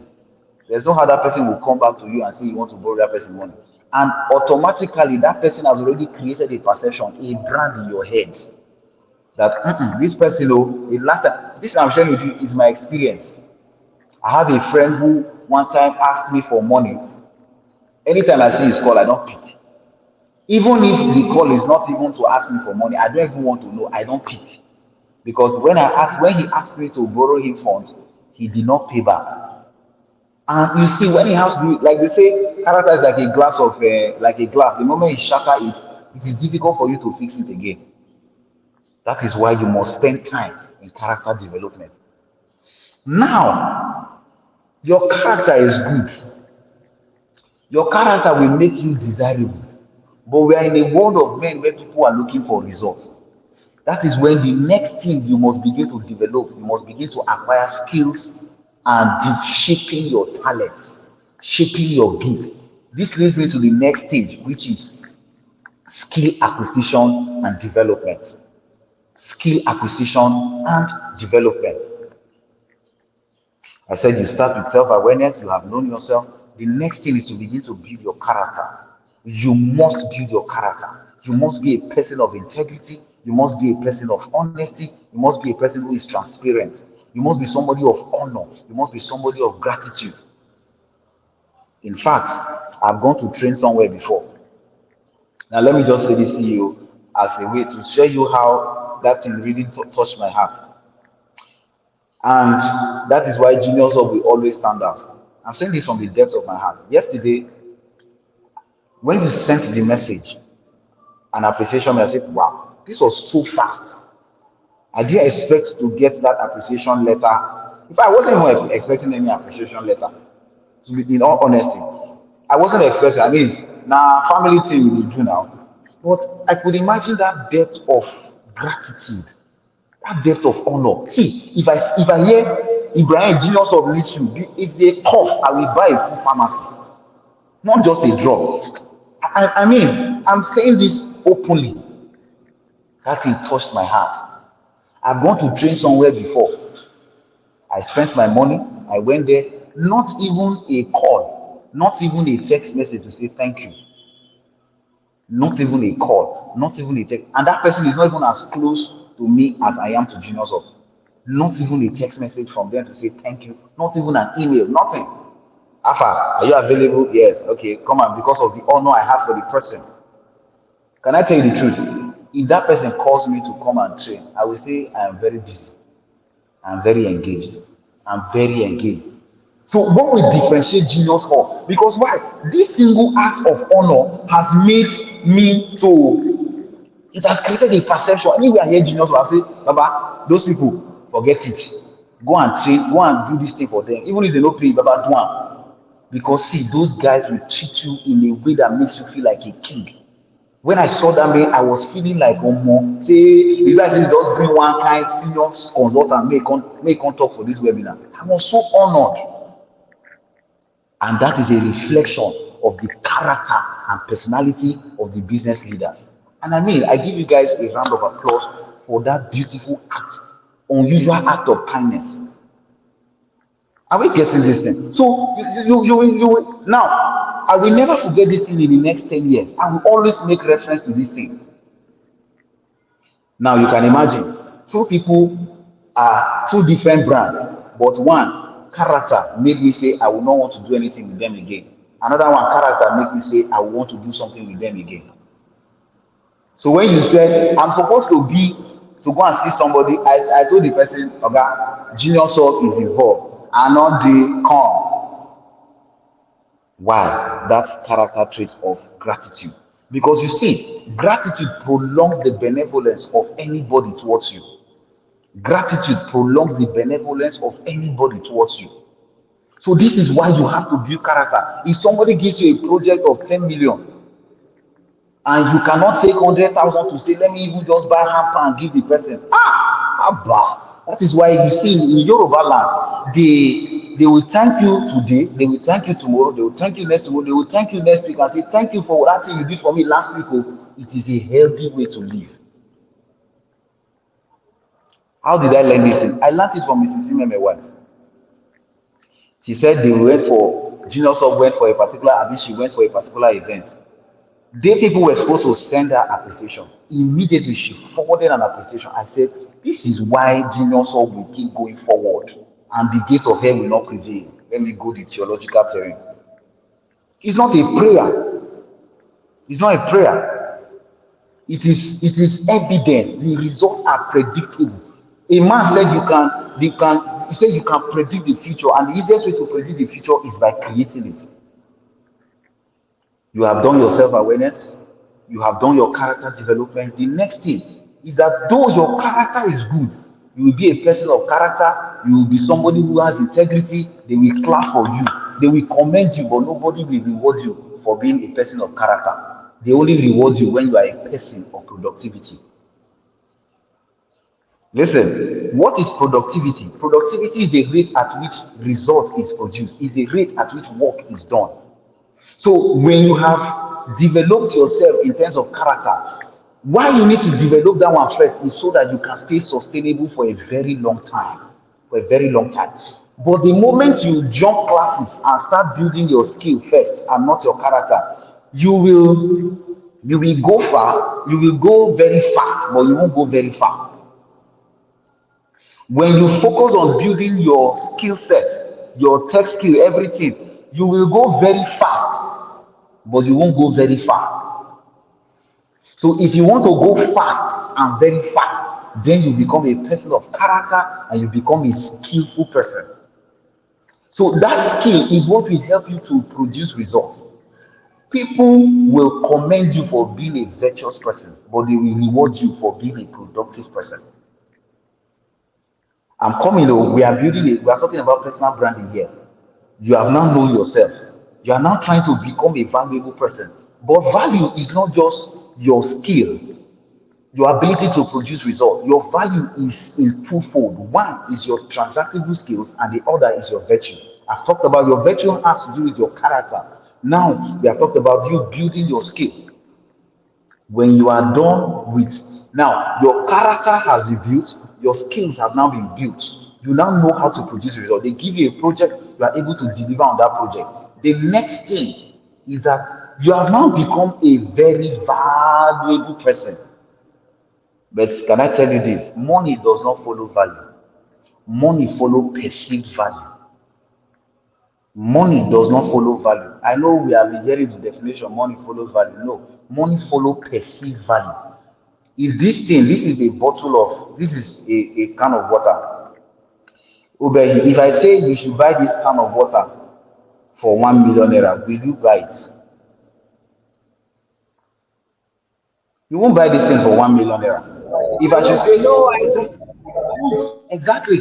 There's no how that person will come back to you and say you want to borrow that person money. And automatically that person has already created a perception, a brand in your head. That this person, the last time, this I'm sharing with you is my experience. I have a friend who one time asked me for money. Anytime I see his call, I don't pick. Even if the call is not even to ask me for money, I don't even want to know. I don't pick. Because when he asked me to borrow him funds, he did not pay back. And you see, when he has to, like they say, character is like a glass. The moment it shatters, it is difficult for you to fix it again. That is why you must spend time in character development. Now, your character is good. Your character will make you desirable. But we are in a world of men where people are looking for results. That is when the next thing you must begin to develop, you must begin to acquire skills and shaping your talents, shaping your gift. This leads me to the next stage, which is skill acquisition and development. Skill acquisition and development. I said you start with self-awareness, you have known yourself. The next thing is to begin to build your character. You must build your character. You must be a person of integrity. You must be a person of honesty. You must be a person who is transparent. You must be somebody of honor. You must be somebody of gratitude. In fact, I've gone to train somewhere before. Now, let me just say this to you as a way to show you how that thing really touched my heart. And that is why Genius Hub will always stand out. I'm saying this from the depth of my heart. Yesterday, when you sent the message, an appreciation, I said, wow, this was so fast. I didn't expect to get that appreciation letter. If I wasn't even expecting any appreciation letter, to be in all honesty, I wasn't expecting. I mean, now family team will do now, but I could imagine that depth of gratitude, that depth of honor. See, if I hear Ibrahim Genius of listen, if they cough, I will buy a full pharmacy, not just a drug. I mean, I'm saying this openly. That thing touched my heart. I've gone to train somewhere before. I spent my money. I went there. Not even a call, not even a text message to say thank you. Not even a call, not even a text. And that person is not even as close to me as I am to Genius Hub. Not even a text message from them to say thank you. Not even an email. Nothing. Alpha, are you available? Yes. Okay, come on. Because of the honor I have for the person. Can I tell you the truth? If that person calls me to come and train, I will say I am very busy. I'm very engaged. I'm very engaged. So what will differentiate Genius Hall? Because why? This single act of honor has made me to, it has created a perception. Anywhere I hear Genius Hall, I say, Baba, those people, forget it. Go and train, go and do this thing for them. Even if they don't pay, Baba, do one. Because see, those guys will treat you in a way that makes you feel like a king. When I saw that man, I was feeling like more. Say, the guy just bring one kind senior consultant, make on talk for this webinar. I was so honored. And that is a reflection of the character and personality of the business leaders. And I mean, I give you guys a round of applause for that beautiful act, unusual act of kindness. Are we getting this thing? So you now, I will never forget this thing in the next 10 years. I will always make reference to this thing. Now you can imagine, two people are two different brands, but one character made me say I will not want to do anything with them again. Another one character made me say I will want to do something with them again. So when you said I'm supposed to go and see somebody, I told the person, okay, Genius Hall is involved, and not they come. Why? That's character trait of gratitude. Because you see, gratitude prolongs the benevolence of anybody towards you. Gratitude prolongs the benevolence of anybody towards you. So this is why you have to build character. If somebody gives you a project of 10 million and you cannot take 100,000 to say, let me even just buy hamper and give the person. That is why you see in Yoruba land, they will thank you today, they will thank you tomorrow, they will thank you next tomorrow, they will thank you next week and say, thank you for that thing you did for me last week. It is a healthy way to live. How did I learn this thing? I learned it from Mrs. Ime, my wife. She said Genius Hall went for a particular, she went for a particular event. People were supposed to send her appreciation. Immediately she forwarded an appreciation. I said, this is why Genius Hall will keep going forward and the gate of hell will not prevail. Let me go the theological terrain. It's not a prayer. It's not a prayer. It is evidence. The results are predictable. A man said he said you can predict the future, and the easiest way to predict the future is by creating it. You have done your self-awareness, you have done your character development. The next thing is that though your character is good, you will be a person of character, you will be somebody who has integrity, they will clap for you, they will commend you, but nobody will reward you for being a person of character. They only reward you when you are a person of productivity. Listen, what is productivity? Productivity is the rate at which result is produced, is the rate at which work is done. So when you have developed yourself in terms of character, why you need to develop that one first is so that you can stay sustainable for a very long time. For a very long time. But the moment you jump classes and start building your skill first and not your character, you will go far, you will go very fast, but you won't go very far. When you focus on building your skill set, your tech skill, everything, you will go very fast, but you won't go very far. So if you want to go fast and very far, then you become a person of character and you become a skillful person. So that skill is what will help you to produce results. People will commend you for being a virtuous person, but they will reward you for being a productive person. I'm coming though, we are talking about personal branding here. You have now known yourself. You are now trying to become a valuable person. But value is not just your skill, your ability to produce results. Your value is in twofold. One is your transactable skills, and the other is your virtue. I've talked about your virtue has to do with your character. Now we are talking about you building your skill. When you are done with, now your character has been built, your skills have now been built. You now know how to produce results. They give you a project, you are able to deliver on that project. The next thing is that you have now become a very valuable person. But can I tell you this? Money does not follow value. money follow perceived value. Money does not follow value. I know we have been hearing the definition money follows value. No, money follow perceived value. If this is a bottle of, this is a can of water. Uber, if I say you should buy this can of water for 1 million naira, will you buy it? You won't buy this thing for 1 million naira. If I should say No, I don't. exactly,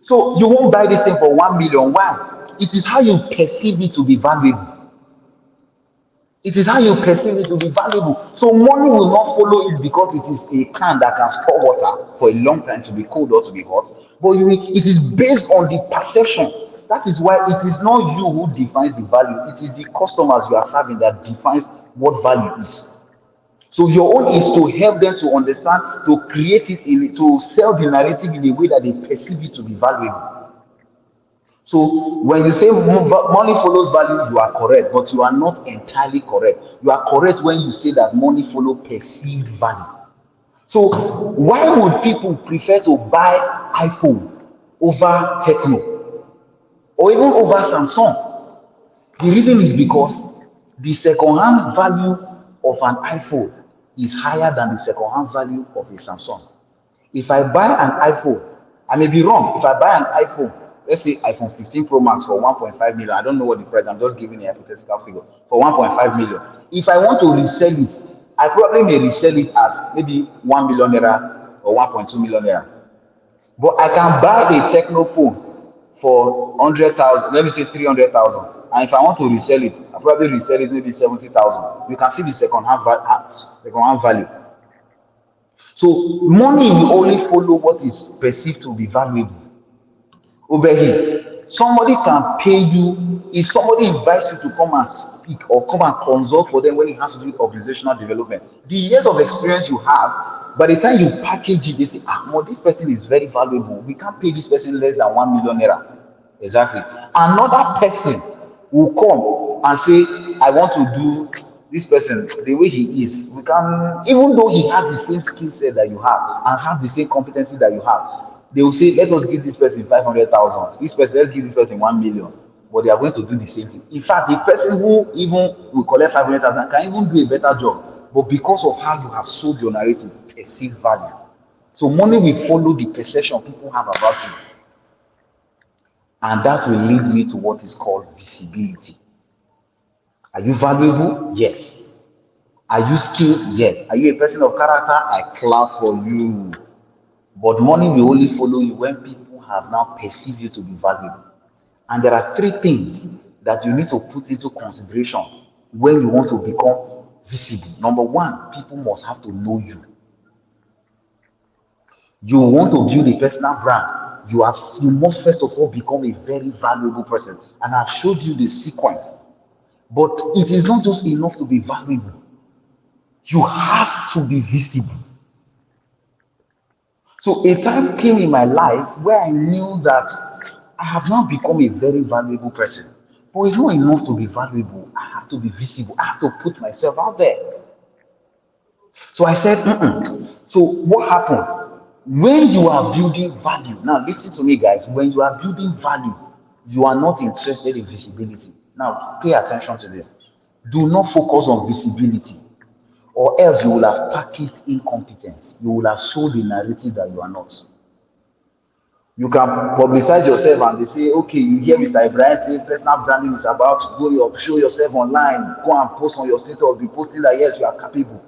so you won't buy this thing for 1 million. Why? It is how you perceive it to be valuable. It is how you perceive it to be valuable. So money will not follow it because it is a can that can store water for a long time to be cold or to be hot. But it is based on the perception. That is why it is not you who defines the value. It is the customers you are serving that defines what value is. So your own is to help them to understand, to create it, to sell the narrative in a way that they perceive it to be valuable. So when you say money follows value, you are correct, but you are not entirely correct. You are correct when you say that money follows perceived value. So why would people prefer to buy iPhone over Techno or even over Samsung? The reason is because the second-hand value of an iPhone is higher than the second-hand value of a Samsung. If I buy an iPhone, I may be wrong. If I buy an iPhone, let's say iPhone 15 Pro Max for 1.5 million, I don't know what the price, I'm just giving a hypothetical figure, for 1.5 million. If I want to resell it, I probably may resell it as maybe 1 million naira or 1.2 million naira. But I can buy a Techno phone for 100,000, let me say 300,000. And if I want to resell it, I probably resell it maybe 70,000. You can see the second-hand value. So money will only follow what is perceived to be valuable. Over here, somebody can pay you if somebody invites you to come and speak or come and consult for them when it has to do with organizational development. The years of experience you have, by the time you package it, they say, this person is very valuable. We can't pay this person less than 1 million naira. Exactly. Another person will come and say, I want to do this person the way he is. We can, even though he has the same skill set that you have and have the same competency that you have, they will say, let us give this person 500,000. This person, let's give this person 1 million. But they are going to do the same thing. In fact, the person who even will collect 500,000 can even do a better job. But because of how you have sold your narrative, perceived value. So money will follow the perception people have about you. And that will lead me to what is called visibility. Are you valuable? Yes. Are you skilled? Yes. Are you a person of character? I clap for you. But money will only follow you when people have now perceived you to be valuable. And there are three things that you need to put into consideration when you want to become visible. Number one, people must have to know you. You want to build a personal brand. You must first of all become a very valuable person. And I've showed you the sequence. But it is not just enough to be valuable. You have to be visible. So a time came in my life where I knew that I have now become a very valuable person. But it's not enough to be valuable. I have to be visible. I have to put myself out there. So I said, So what happened? When you are building value, now listen to me, guys. When you are building value, you are not interested in visibility. Now, pay attention to this. Do not focus on visibility, or else you will have packaged incompetence. You will have sold a narrative that you are not. You can publicize yourself and they say, okay, you hear Mr. Ibrahim say personal branding is about to show yourself online, go and post on your status, be posting that yes, you are capable.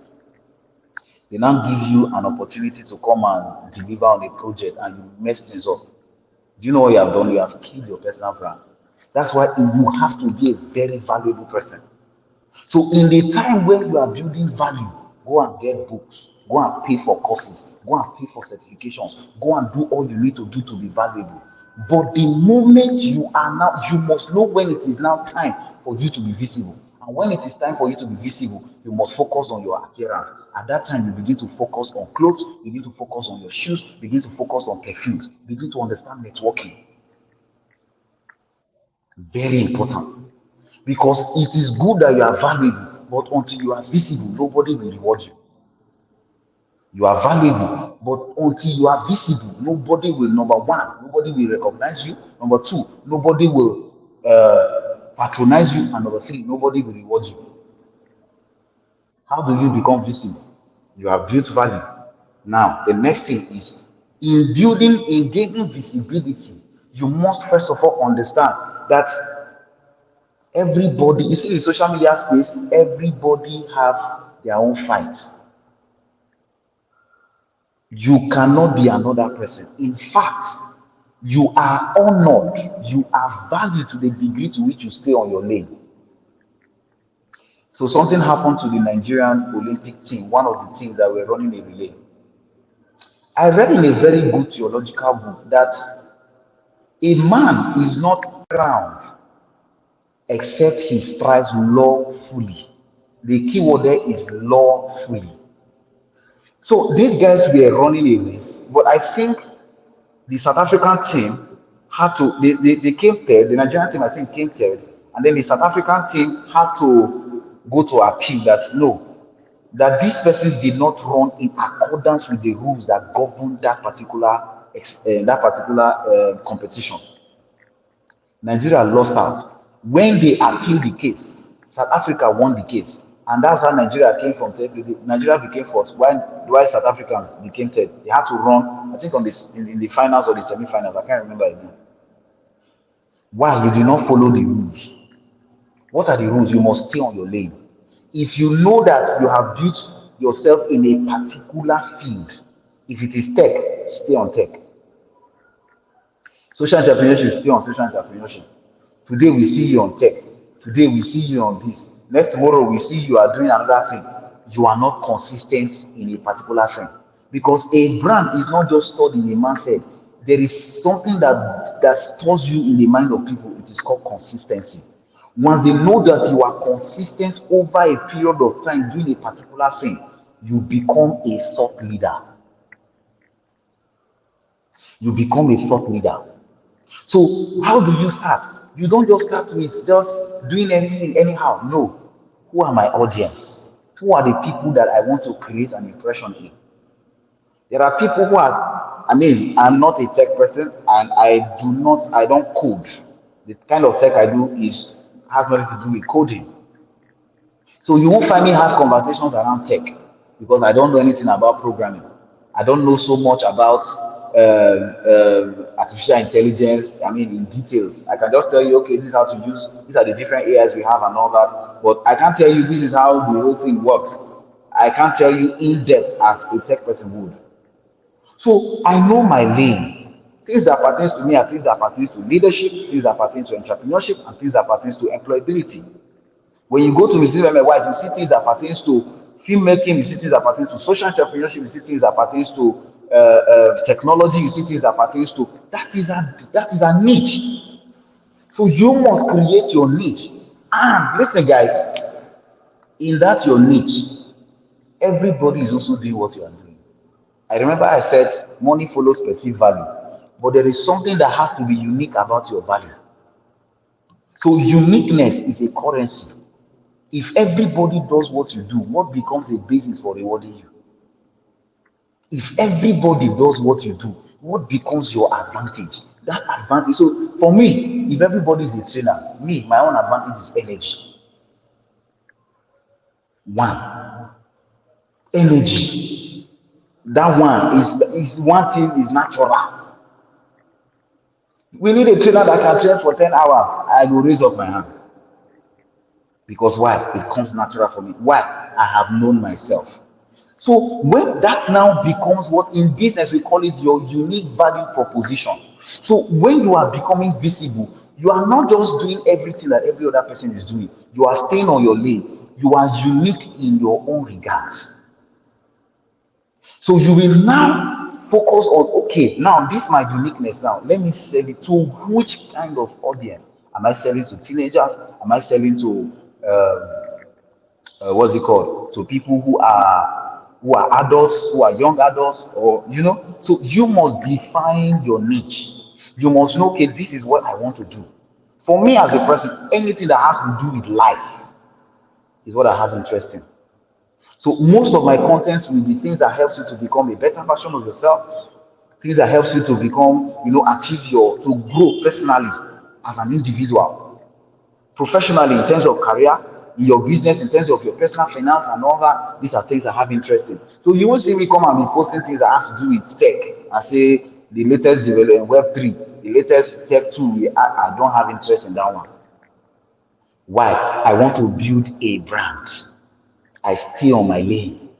They now give you an opportunity to come and deliver on a project and you mess things up. Do you know what you have done? You have killed your personal brand. That's why you have to be a very valuable person. So in the time when you are building value, go and get books, go and pay for courses, go and pay for certifications, go and do all you need to do to be valuable. But the moment you are now, you must know when it is now time for you to be visible. And when it is time for you to be visible, you must focus on your appearance. At that time, you begin to focus on clothes, begin to focus on your shoes, begin to focus on perfume, begin to understand networking. Very important. Because it is good that you are valuable, but until you are visible, nobody will reward you. You are valuable, but until you are visible, nobody will, number one, nobody will recognize you. Number two, nobody will patronize you. And number three, nobody will reward you. How do you become visible? You have built value. Now, the next thing is in gaining visibility, you must first of all understand that everybody, you see, in social media space, everybody have their own fights. You cannot be another person. In fact, you are honored, you are valued to the degree to which you stay on your lane. So something happened to the Nigerian Olympic team, one of the teams that were running a relay. I read in a very good theological book that a man is not crowned except he strives lawfully. The key word there is lawfully. So these guys were running a race, but I think the South African team had to, they came third, the Nigerian team I think came third, and then the South African team had to go to appeal that no, that these persons did not run in accordance with the rules that govern that particular competition. Nigeria lost out. When they appealed the case, South Africa won the case. And that's how Nigeria came from third. Nigeria became fourth, while South Africans became third. They had to run, I think, on this in the finals or the semi-finals. I can't remember again. Why? You did not follow the rules. What are the rules? You must stay on your lane. If you know that you have built yourself in a particular field, if it is tech, stay on tech. Social entrepreneurship, stay on social entrepreneurship. Today we see you on tech. Today we see you on this. Next tomorrow we see you are doing another thing. You are not consistent in a particular thing. Because a brand is not just stored in a man's head. There is something that stores you in the mind of people. It is called consistency. Once they know that you are consistent over a period of time doing a particular thing, you become a thought leader. You become a thought leader. So how do you start? You don't just start with just doing anything anyhow. No. Who are my audience? Who are the people that I want to create an impression in? There are people who are, I'm not a tech person and I don't code. The kind of tech I do has nothing to do with coding. So you won't find me have conversations around tech because I don't know anything about programming. I don't know so much about artificial intelligence, in details. I can just tell you, okay, this is how to use, these are the different AIs we have and all that. But I can't tell you this is how the whole thing works. I can't tell you in depth as a tech person would. So I know my lane. Things that pertain to me are things that pertain to leadership, things that pertain to entrepreneurship, and things that pertain to employability. When you go to Mrs. MWise, you see things that pertain to filmmaking, you see things that pertain to social entrepreneurship, you see things that pertain to technology, you see things that pertain to that is a niche. So you must create your niche. And listen, guys, in that your niche, everybody is also doing what you are doing. I remember I said money follows perceived value, but there is something that has to be unique about your value. So uniqueness is a currency. If everybody does what you do, what becomes the basis for rewarding you? If everybody does what you do, what becomes your advantage? That advantage. So for me, if everybody is a trainer, my own advantage is energy. One, energy. That one is one thing is natural. We need a trainer that can train for 10 hours. I will raise up my hand. Because why? It comes natural for me. Why? I have known myself. So when that now becomes what in business we call it your unique value proposition. So when you are becoming visible, you are not just doing everything that every other person is doing. You are staying on your lane. You are unique in your own regard. So you will now focus on, okay, now this is my uniqueness now. Let me sell it to which kind of audience? Am I selling to teenagers? Am I selling to what's it called? To people who are adults, who are young adults, or so you must define your niche. You must know, okay, this is what I want to do. For me as a person, anything that has to do with life is what I have interest in. So most of my contents will be things that helps you to become a better version of yourself, things that helps you to become, achieve to grow personally as an individual, professionally in terms of career, in your business, in terms of your personal finance and all that. These are things I have interest in. So you won't see me come and be posting things that has to do with tech and say the latest development Web3, the latest tech tool. I don't have interest in that one. Why? I want to build a brand. I stay on my lane.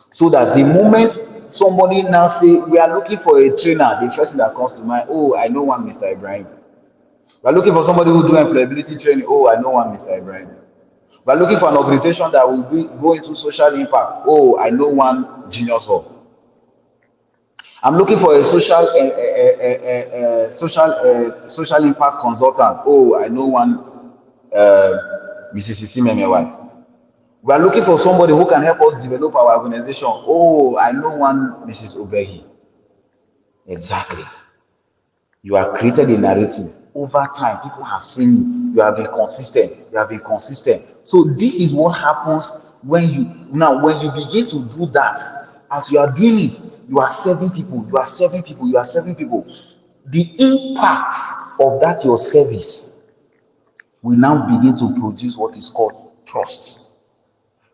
So that the moment somebody now say we are looking for a trainer, the first thing that comes to mind, oh, I know one Mr. Ibrahim. We are looking for somebody who do employability training. Oh, I know one Mr. Ibrahim. We are looking for an organization that will go into social impact. Oh, I know one Genius Hub. I'm looking for a social impact consultant. Oh, I know one Mrs. Isimeme White. We are looking for somebody who can help us develop our organization. Oh, I know one Mrs. Obehi. Exactly. You have created a narrative. Over time, people have seen you. You have been consistent. You have been consistent. So this is what happens when you begin to do that. As you are doing it, you are serving people. You are serving people. You are serving people. The impact of that your service will now begin to produce what is called trust.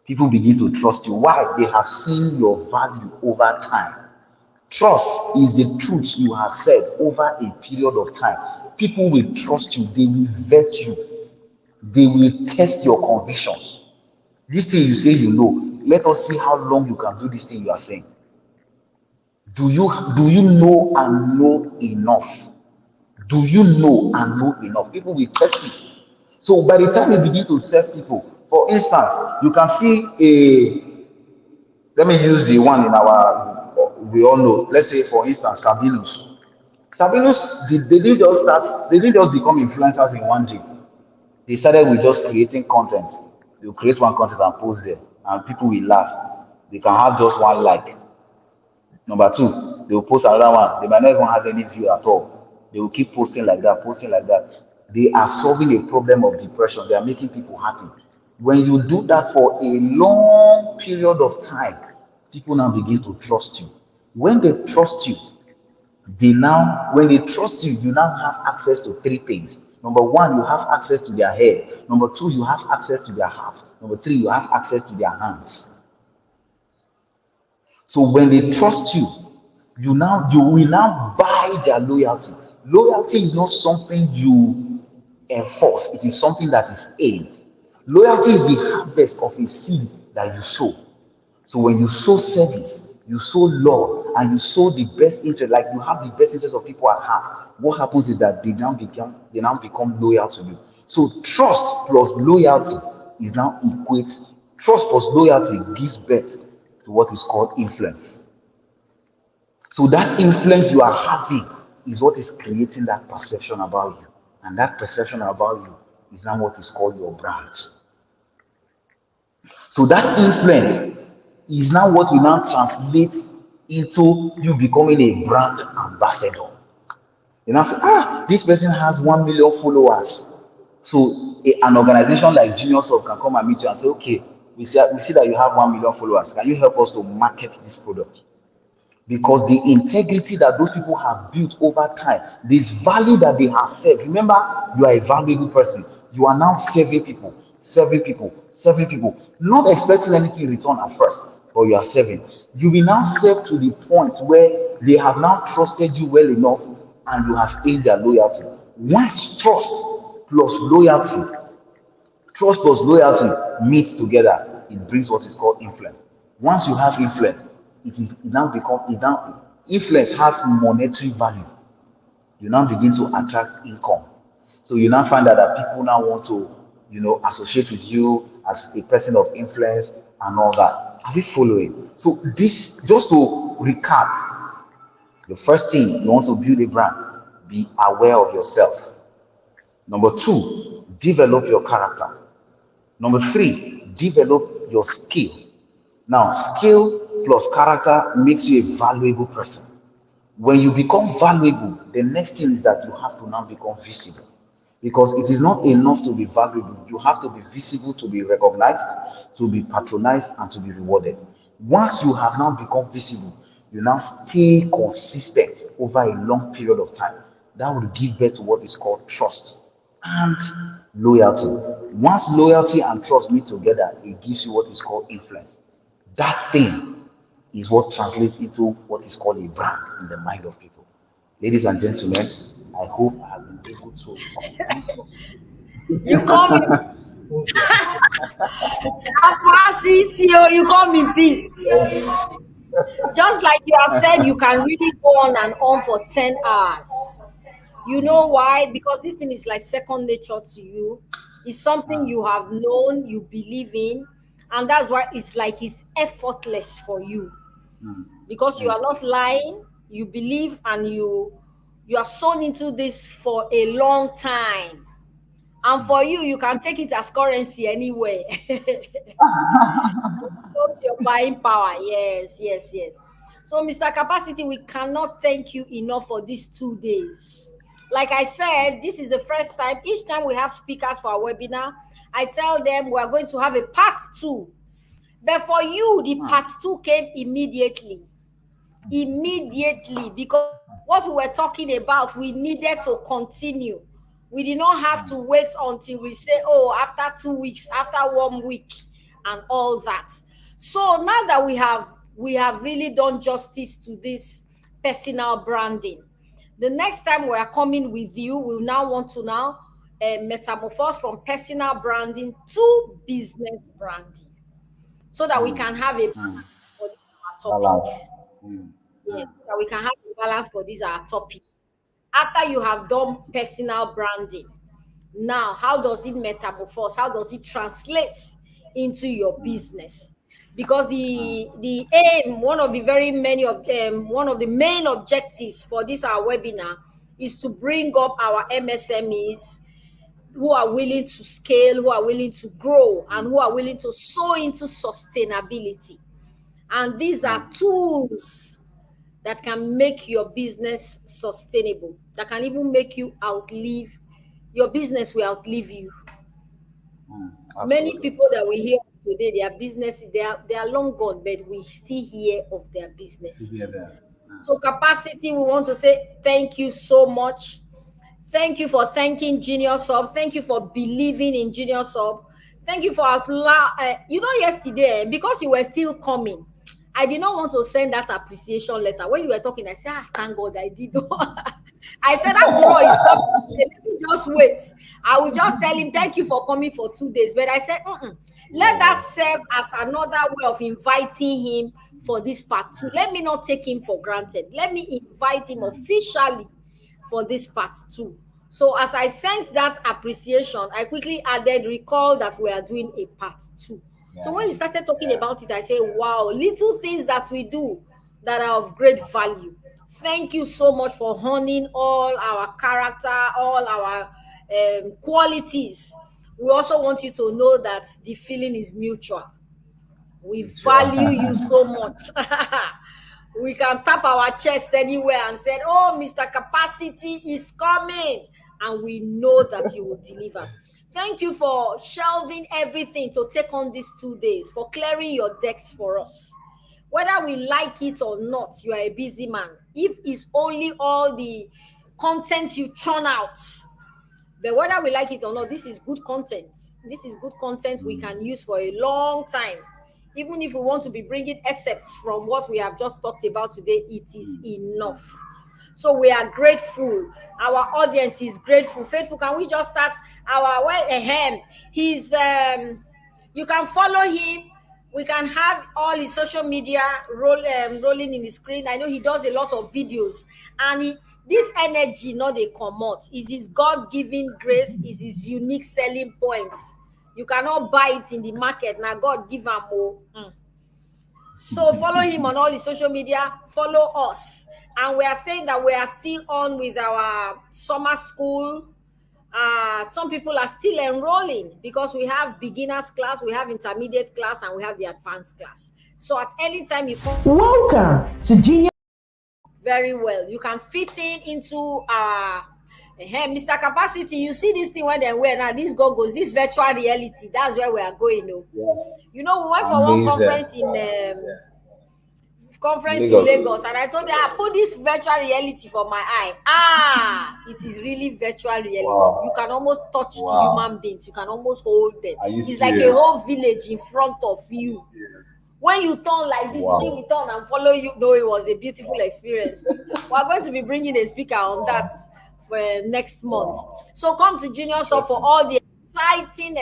People begin to trust you. Why? They have seen your value over time. Trust is the truth you have said over a period of time. People will trust you. They will vet you. They will test your convictions. This thing you say you know. Let us see how long you can do this thing you are saying. Do you know and know enough? Do you know and know enough? People will test it. So by the time you begin to serve people, for instance, you can see let me use the one we all know. Let's say, for instance, Sabinus. Sabinus, they didn't just become influencers in one day. They started with just creating content. They'll create one content and post there, and people will laugh. They can have just one like. Number two, they will post another one. They might not even have any view at all. They will keep posting like that, posting like that. They are solving a problem of depression. They are making people happy. When you do that for a long period of time, people now begin to trust you. When they trust you, when they trust you, you now have access to three things. Number one, you have access to their head. Number two, you have access to their heart. Number three, you have access to their hands. So when they trust you, you will now buy their loyalty. Loyalty is not something you enforce. It is something that is aimed. Loyalty is the harvest of a seed that you sow. So when you sow service, you sow love, and you sow the best interest, like you have the best interest of people at heart, what happens is that they now become loyal to you. So trust plus loyalty is now equates. Trust plus loyalty gives birth to what is called influence. So that influence you are having is what is creating that perception about you. And that perception about you is now what is called your brand. So that influence is now what will now translate into you becoming a brand ambassador. You now say, this person has 1 million followers. So an organization like Genius Hub can come and meet you and say, okay, we see that you have 1 million followers. Can you help us to market this product? Because the integrity that those people have built over time, this value that they have served. Remember, you are a valuable person. You are now serving people, not expecting anything in return at first, but you are serving. You will now serve to the point where they have now trusted you well enough and you have gained their loyalty. Once trust plus loyalty meet together, it brings what is called influence. Once you have influence, influence has monetary value. You now begin to attract income. So you now find out that people now want to, associate with you as a person of influence and all that. Are you following? So this, just to recap, the first thing, you want to build a brand, be aware of yourself. Number two, develop your character. Number three, develop your skill. Now, skill plus character makes you a valuable person. When you become valuable, the next thing is that you have to now become visible. because it is not enough to be valuable. You have to be visible to be recognized, to be patronized, and to be rewarded. Once you have now become visible, you now stay consistent over a long period of time. That will give birth to what is called trust and loyalty. Once loyalty and trust meet together, it gives you what is called influence. That thing is what translates into what is called a brand in the mind of people. Ladies and gentlemen, I hope I have been able to complete us. You call me capacity, or you call me peace. Just like you have said, you can really go on and on for 10 hours. You know why? Because this thing is like second nature to you. It's something you have known, you believe in, and that's why it's like it's effortless for you. Because you are not lying, you believe, and you have sown into this for a long time. And for you, you can take it as currency anyway. Shows your buying power. Yes, yes, yes. So, Mr. Capacity, we cannot thank you enough for these 2 days. Like I said, this is the first time. Each time we have speakers for our webinar, I tell them we are going to have a part 2. But for you, the part 2 came immediately. Immediately, because what we were talking about, we needed to continue. We did not have to wait until we say, oh, after 2 weeks, after 1 week, and all that. So now that we have really done justice to this personal branding, the next time we are coming with you, we now want to metamorphose from personal branding to business branding, so that we can have a balance for this topic. Yes, that we can have a balance for this our topic. After you have done personal branding, now how does it metamorphose? How does it translate into your business? Because the aim, one of the main objectives for this our webinar is to bring up our MSMEs who are willing to scale, who are willing to grow, and who are willing to sow into sustainability. And these are tools that can make your business sustainable, that can even make you outlive, your business will outlive you. Many people that we hear today, their business, they are long gone, but we still hear of their businesses. So Capacity, we want to say thank you so much. Thank you for thanking Genius Hub. Thank you for believing in Genius Hub. Thank you for yesterday, because you were still coming, I did not want to send that appreciation letter. When you were talking, I said, thank God I did. I said, after all, he's coming. Let me just wait. I will just tell him, thank you for coming for 2 days. But I said, let that serve as another way of inviting him for this part 2. Let me not take him for granted. Let me invite him officially for this part 2. So as I sent that appreciation, I quickly added, recall that we are doing a part 2. So when you started talking about it, I say, wow, little things that we do that are of great value. Thank you so much for honing all our character, all our qualities. We also want you to know that the feeling is mutual. We value you so much. We can tap our chest anywhere and say, oh, Mr. Capacity is coming. And we know that you will deliver. Thank you for shelving everything to take on these 2 days, for clearing your decks for us. Whether we like it or not, you are a busy man. If it's only all the content you churn out, but whether we like it or not, this is good content. This is good content we can use for a long time. Even if we want to be bringing excerpts from what we have just talked about today, it is enough. So we are grateful. Our audience is grateful. Faithful, can we just start our he's you can follow him. We can have all his social media rolling in the screen. I know he does a lot of videos, and this energy, not they come out, is his God-given grace, is his unique selling point. You cannot buy it in the market. Now God give him more. So follow him on all his social media. Follow us. And we are saying that we are still on with our summer school. Some people are still enrolling because we have beginners class, we have intermediate class, and we have the advanced class. So at any time you come, welcome to Genius. Very well. You can fit into our Hey, Mr. Capacity, you see this thing when they wear now, these goggles, this virtual reality, that's where we are going. You know, we went for one conference in Lagos, and I told them, I put this virtual reality for my eye. It is really virtual reality. Wow. You can almost touch the human beings. You can almost hold them. It's like a whole village in front of you. When you turn like this, the thing will turn and follow you. No, it was a beautiful experience. We're going to be bringing a speaker on that for next month. So come to Genius Hub for all the exciting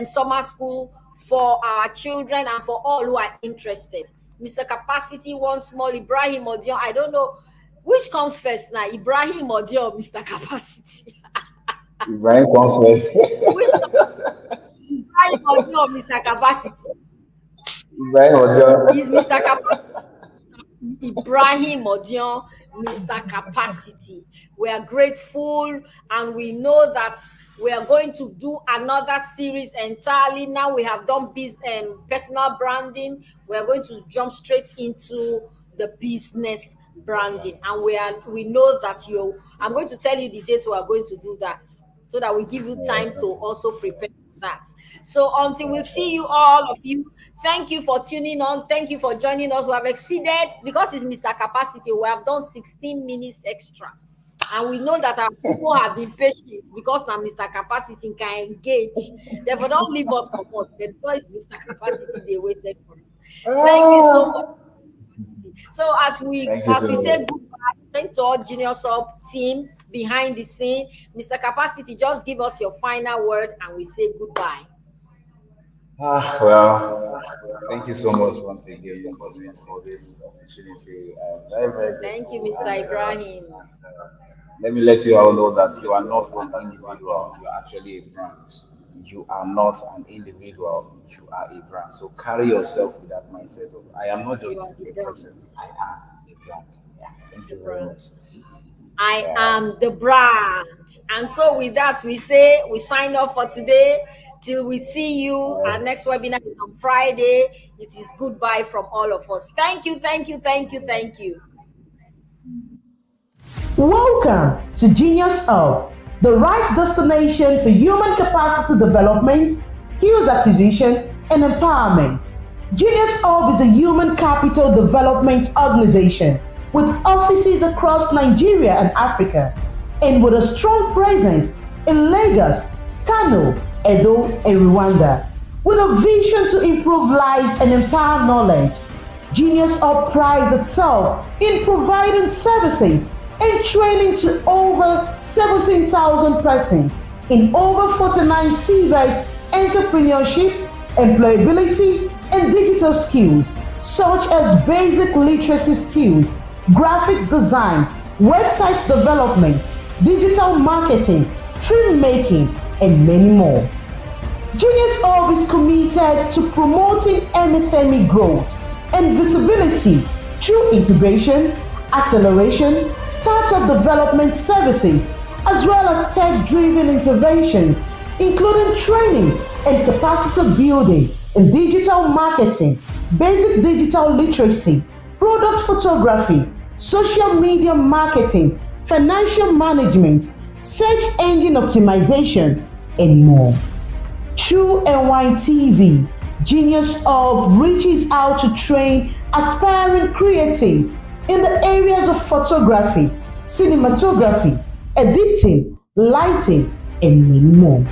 summer school for our children and for all who are interested. Mr. Capacity once more, Ibrahim Odion. I don't know which comes first now, Ibrahim Odion or Mr. Capacity. Ibrahim comes first. Which Ibrahim Odion or Mr. Capacity? Ibrahim Odion. Is Mr. Capacity. Ibrahim Odion, Mr. Capacity. We are grateful, and we know that we are going to do another series entirely. Now we have done personal branding. We are going to jump straight into the business branding, and we know that I'm going to tell you the dates we are going to do that, so that we give you time to also prepare that. So until we see you, all of you, thank you for tuning on. Thank you for joining us. We have exceeded, because it's Mr. Capacity, we have done 16 minutes extra. And we know that our people have been patient, because now Mr. Capacity can engage. Therefore, don't leave us come out. Because Mr. Capacity, they waited for us. Thank you so much. So as we say goodbye, thank to all Genius Hub team behind the scene. Mr. Capacity, just give us your final word and we say goodbye. Well, thank you so much once again for this opportunity. Very, very thank you, Mr. Ibrahim. Let me let you all know that you are not an individual, you are actually a brand. You are not an individual, you are a brand. So carry yourself with that mindset of, I am not just a person, I am a brand. Thank you very much. I am the brand. And so with that, we sign off for today. Till we see you. Our next webinar is on Friday. It is goodbye from all of us. Thank you, thank you, thank you, thank you. Welcome to Genius Hub, the right destination for human capacity development, skills acquisition, and empowerment. Genius Hub is a human capital development organization with offices across Nigeria and Africa, and with a strong presence in Lagos, Kano, Edo, and Rwanda. With a vision to improve lives and empower knowledge, Genius Hub prides itself in providing services and training to over 17,000 persons in over 49 TVET entrepreneurship, employability, and digital skills, such as basic literacy skills, graphics design, website development, digital marketing, filmmaking, and many more. Genius Hub is committed to promoting MSME growth and visibility through incubation, acceleration, startup development services, as well as tech-driven interventions, including training and capacity building in digital marketing, basic digital literacy, product photography, social media marketing, financial management, search engine optimization, and more. Through NYTV, Genius Hub reaches out to train aspiring creatives in the areas of photography, cinematography, editing, lighting, and many more.